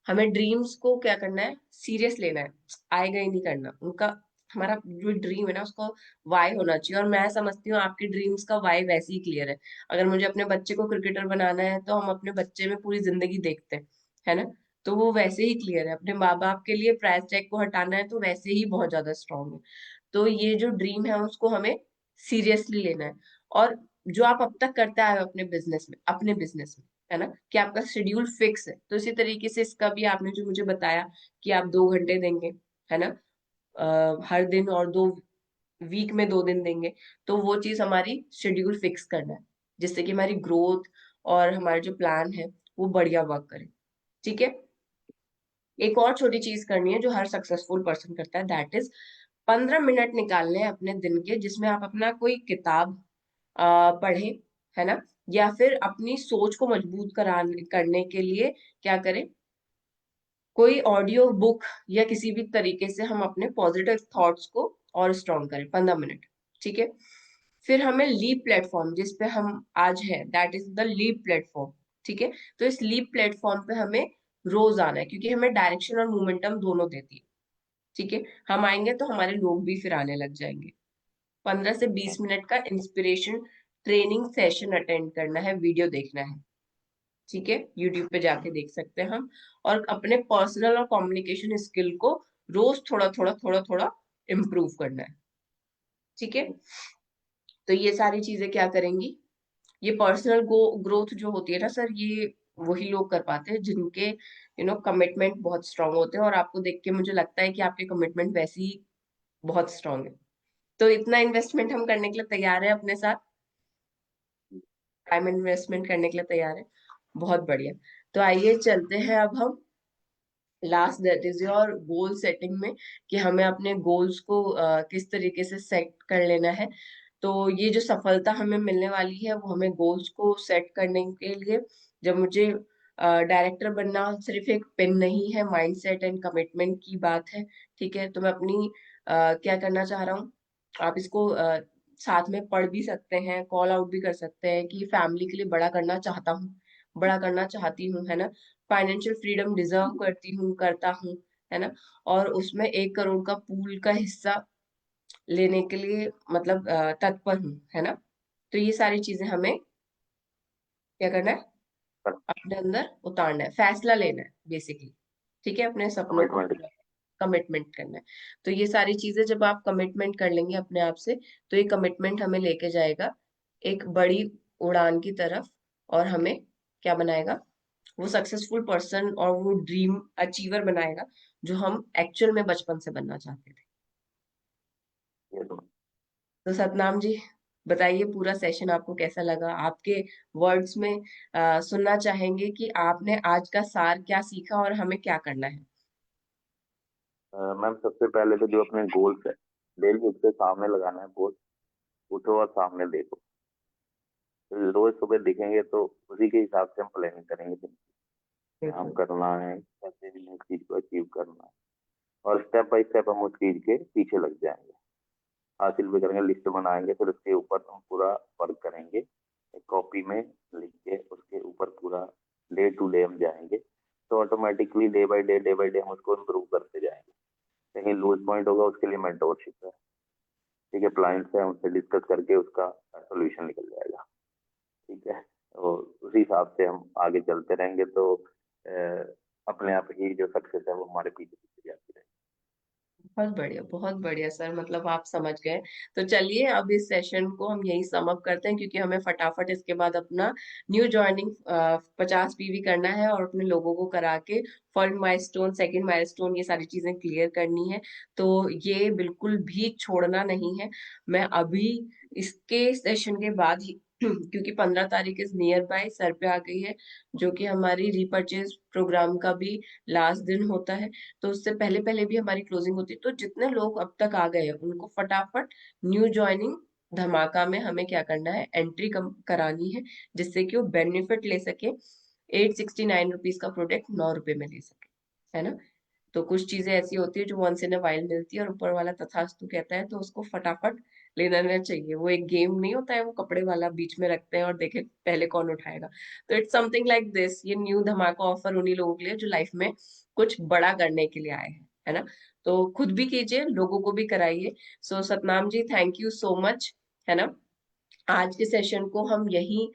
हमें ड्रीम्स को क्या करना है, सीरियस लेना है, आएगा ही नहीं करना उनका। हमारा जो ड्रीम है ना, उसको वाई होना चाहिए। और मैं समझती हूँ आपकी ड्रीम्स का वाई वैसे ही क्लियर है। अगर मुझे अपने बच्चे को क्रिकेटर बनाना है, तो हम अपने बच्चे में पूरी जिंदगी देखते हैं, है ना। तो वो वैसे ही क्लियर है। अपने माँ बाप के लिए प्राइस टैग को हटाना है, तो वैसे ही बहुत ज्यादा स्ट्रांग है। तो ये जो ड्रीम है, उसको हमें सीरियसली लेना है। और जो आप अब तक करते आए हो अपने बिजनेस में, है ना, कि आपका शेड्यूल फिक्स है, तो इसी तरीके से इसका भी आपने जो मुझे बताया कि आप 2 घंटे देंगे, है ना, हर दिन, और 2 वीक में 2 दिन देंगे। तो वो चीज हमारी शेड्यूल फिक्स करना है, जिससे कि हमारी ग्रोथ और हमारा जो प्लान है वो बढ़िया वर्क करे। ठीक है। एक और छोटी चीज करनी है जो हर सक्सेसफुल पर्सन करता है, दैट इज 15 मिनट निकालने हैं अपने दिन के, जिसमें आप अपना कोई किताब पढ़े, है ना, या फिर अपनी सोच को मजबूत करने के लिए क्या करें, कोई ऑडियो बुक या किसी भी तरीके से हम अपने पॉजिटिव थॉट्स को और स्ट्रॉन्ग करें 15 मिनट। ठीक है। फिर हमें लीप प्लेटफॉर्म, जिस पे हम आज है, that is the leap platform. ठीक है। तो इस लीप प्लेटफॉर्म पे हमें रोज आना है, क्योंकि हमें डायरेक्शन और मोमेंटम दोनों देती है। ठीक है। हम आएंगे तो हमारे लोग भी फिर आने लग जाएंगे। 15 से 20 मिनट का इंस्पिरेशन ट्रेनिंग सेशन अटेंड करना है, वीडियो देखना है। ठीक है। यूट्यूब पे जाके देख सकते हैं हम। और अपने पर्सनल और कम्युनिकेशन स्किल को रोज थोड़ा थोड़ा थोड़ा थोड़ा इम्प्रूव करना है। ठीक है। तो ये सारी चीजें क्या करेंगी, ये पर्सनल ग्रोथ जो होती है ना सर, ये वही लोग कर पाते हैं जिनके कमिटमेंट बहुत स्ट्रांग होते हैं। और आपको देख के मुझे लगता है कि आपके कमिटमेंट वैसे ही बहुत स्ट्रांग है। तो इतना इन्वेस्टमेंट हम करने के लिए तैयार है, अपने साथ टाइम इन्वेस्टमेंट करने के लिए तैयार है। बहुत बढ़िया। तो आइए चलते हैं अब हम last, that is your goal setting में, कि हमें अपने गोल्स को किस तरीके से सेट कर लेना है। तो ये जो सफलता हमें मिलने वाली है, वो हमें गोल्स को सेट करने के लिए, जब मुझे डायरेक्टर बनना सिर्फ एक पेन नहीं है, माइंडसेट एंड कमिटमेंट की बात है। ठीक है। तो मैं अपनी क्या करना चाह रहा हूँ, आप इसको साथ में पढ़ भी सकते हैं, कॉल आउट भी कर सकते हैं, कि फैमिली के लिए बड़ा करना चाहता हूँ, बड़ा करना चाहती हूँ, है ना। फाइनेंशियल फ्रीडम डिजर्व करती हूँ, करता हूँ, है ना। और उसमें 1 करोड़ का पूल का हिस्सा लेने के लिए मतलब तत्पर हूँ, है ना। तो ये सारी चीजें हमें क्या करना है, अपने अंदर उतारना है, फैसला लेना है बेसिकली। ठीक है। अपने सपनों को कमिटमेंट करना है। तो ये सारी चीजें जब आप कमिटमेंट कर लेंगे अपने आप से, तो ये कमिटमेंट हमें लेके जाएगा एक बड़ी उड़ान की तरफ, और हमें क्या बनाएगा, वो सक्सेसफुल पर्सन और वो ड्रीम अचीवर बनाएगा, जो हम एक्चुअल में बचपन से बनना चाहते थे। तो सतनाम जी, बताइए पूरा सेशन आपको कैसा लगा, आपके वर्ड्स में सुनना चाहेंगे कि आपने आज का सार क्या सीखा और हमें क्या करना है।
मैम सबसे पहले तो जो अपने गोल्स है डेली उसके सामने लगाना है गोल, उठो और सामने देखो। तो रोज सुबह दिखेंगे तो उसी के हिसाब से हम प्लानिंग करेंगे कि हम करना है, कैसे भी उस चीज को अचीव करना है, और स्टेप बाय स्टेप हम उस चीज के पीछे लग जाएंगे, हासिल भी करेंगे, लिस्ट बनाएंगे, फिर उसके ऊपर हम पूरा वर्क करेंगे, एक कॉपी में लिख के उसके ऊपर पूरा डे टू डे हम जाएंगे, तो ऑटोमेटिकली डे बाय डे हम उसको इम्प्रूव करते जाएंगे। कहीं लूज पॉइंट होगा उसके लिए मेंटोरशिप है, ठीक है, क्लाइंट से उनसे डिस्कस करके उसका सोल्यूशन निकल जाएगा, ठीक है। और उसी हिसाब से हम आगे चलते रहेंगे तो अपने आप ही जो सक्सेस है वो हमारे पीछे पीछे जाती रहेगी।
बहुत बढ़िया सर, मतलब आप समझ गए। तो चलिए अब इस सेशन को हम यही सम अप करते हैं, क्योंकि हमें फटाफट इसके बाद अपना न्यू ज्वाइनिंग 50 पीवी करना है और अपने लोगों को करा के फर्स्ट माइलस्टोन, सेकंड माइलस्टोन, ये सारी चीजें क्लियर करनी है। तो ये बिल्कुल भी छोड़ना नहीं है। मैं अभी इसके सेशन के बाद ही क्योंकि 15 तारीख इज नियर बाय, सर पे आ गई है, जो कि हमारी रीपर्चेज प्रोग्राम का भी लास्ट दिन होता है, तो उससे पहले पहले भी हमारी क्लोजिंग होती है। तो जितने लोग अब तक आ गए हैं उनको फटाफट न्यू ज्वाइनिंग धमाका में हमें क्या करना है, एंट्री करानी है, जिससे कि वो बेनिफिट ले सके, 869 रुपीज का प्रोडक्ट 9 रुपए में ले सके, है ना। तो कुछ चीजें ऐसी होती है जो वंस इन अ वाइल मिलती है और ऊपर वाला तथास्तु कहता है, तो उसको फटाफट ले लेना चाहिए। वो एक गेम नहीं होता है, वो कपड़े वाला बीच में रखते हैं और देखे पहले कौन उठाएगा। तो इट्स समथिंग लाइक दिस, ये न्यू धमाका ऑफर उन्हीं लोगों के लिए जो लाइफ में कुछ बड़ा करने के लिए आए हैं, है ना। तो खुद भी कीजिए, लोगों को भी कराइए। सो Satnam ji, thank you so much, है ना। आज के सेशन को हम यही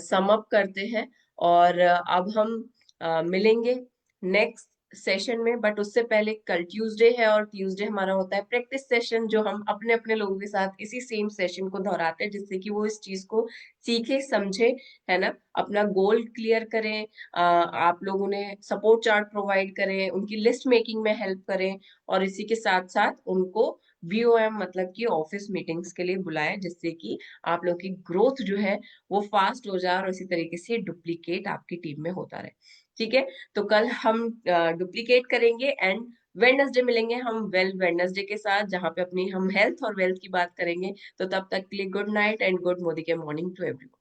सम अप करते हैं, और अब हम मिलेंगे नेक्स्ट सेशन में। बट उससे पहले कल ट्यूसडे है, और ट्यूसडे हमारा होता है प्रैक्टिस सेशन, जो हम अपने अपने लोगों के साथ इसी सेम सेशन को दोहराते हैं, जिससे कि वो इस चीज को सीखे समझे, है ना, अपना गोल क्लियर करें, आप लोग उन्हें सपोर्ट चार्ट प्रोवाइड करें, उनकी लिस्ट मेकिंग में हेल्प करें, और इसी के साथ साथ उनको VOM मतलब कि ऑफिस मीटिंग्स के लिए बुलाएं, जिससे कि आप लोग की ग्रोथ जो है वो फास्ट हो जाए और इसी तरीके से डुप्लीकेट आपकी टीम में होता रहे, ठीक है। तो कल हम डुप्लीकेट करेंगे, एंड वेडनेसडे मिलेंगे हम वेल वेडनेसडे के साथ, जहां पे अपनी हम हेल्थ और वेल्थ की बात करेंगे। तो तब तक के लिए good night and good Modi के मॉर्निंग टू एवरीवन।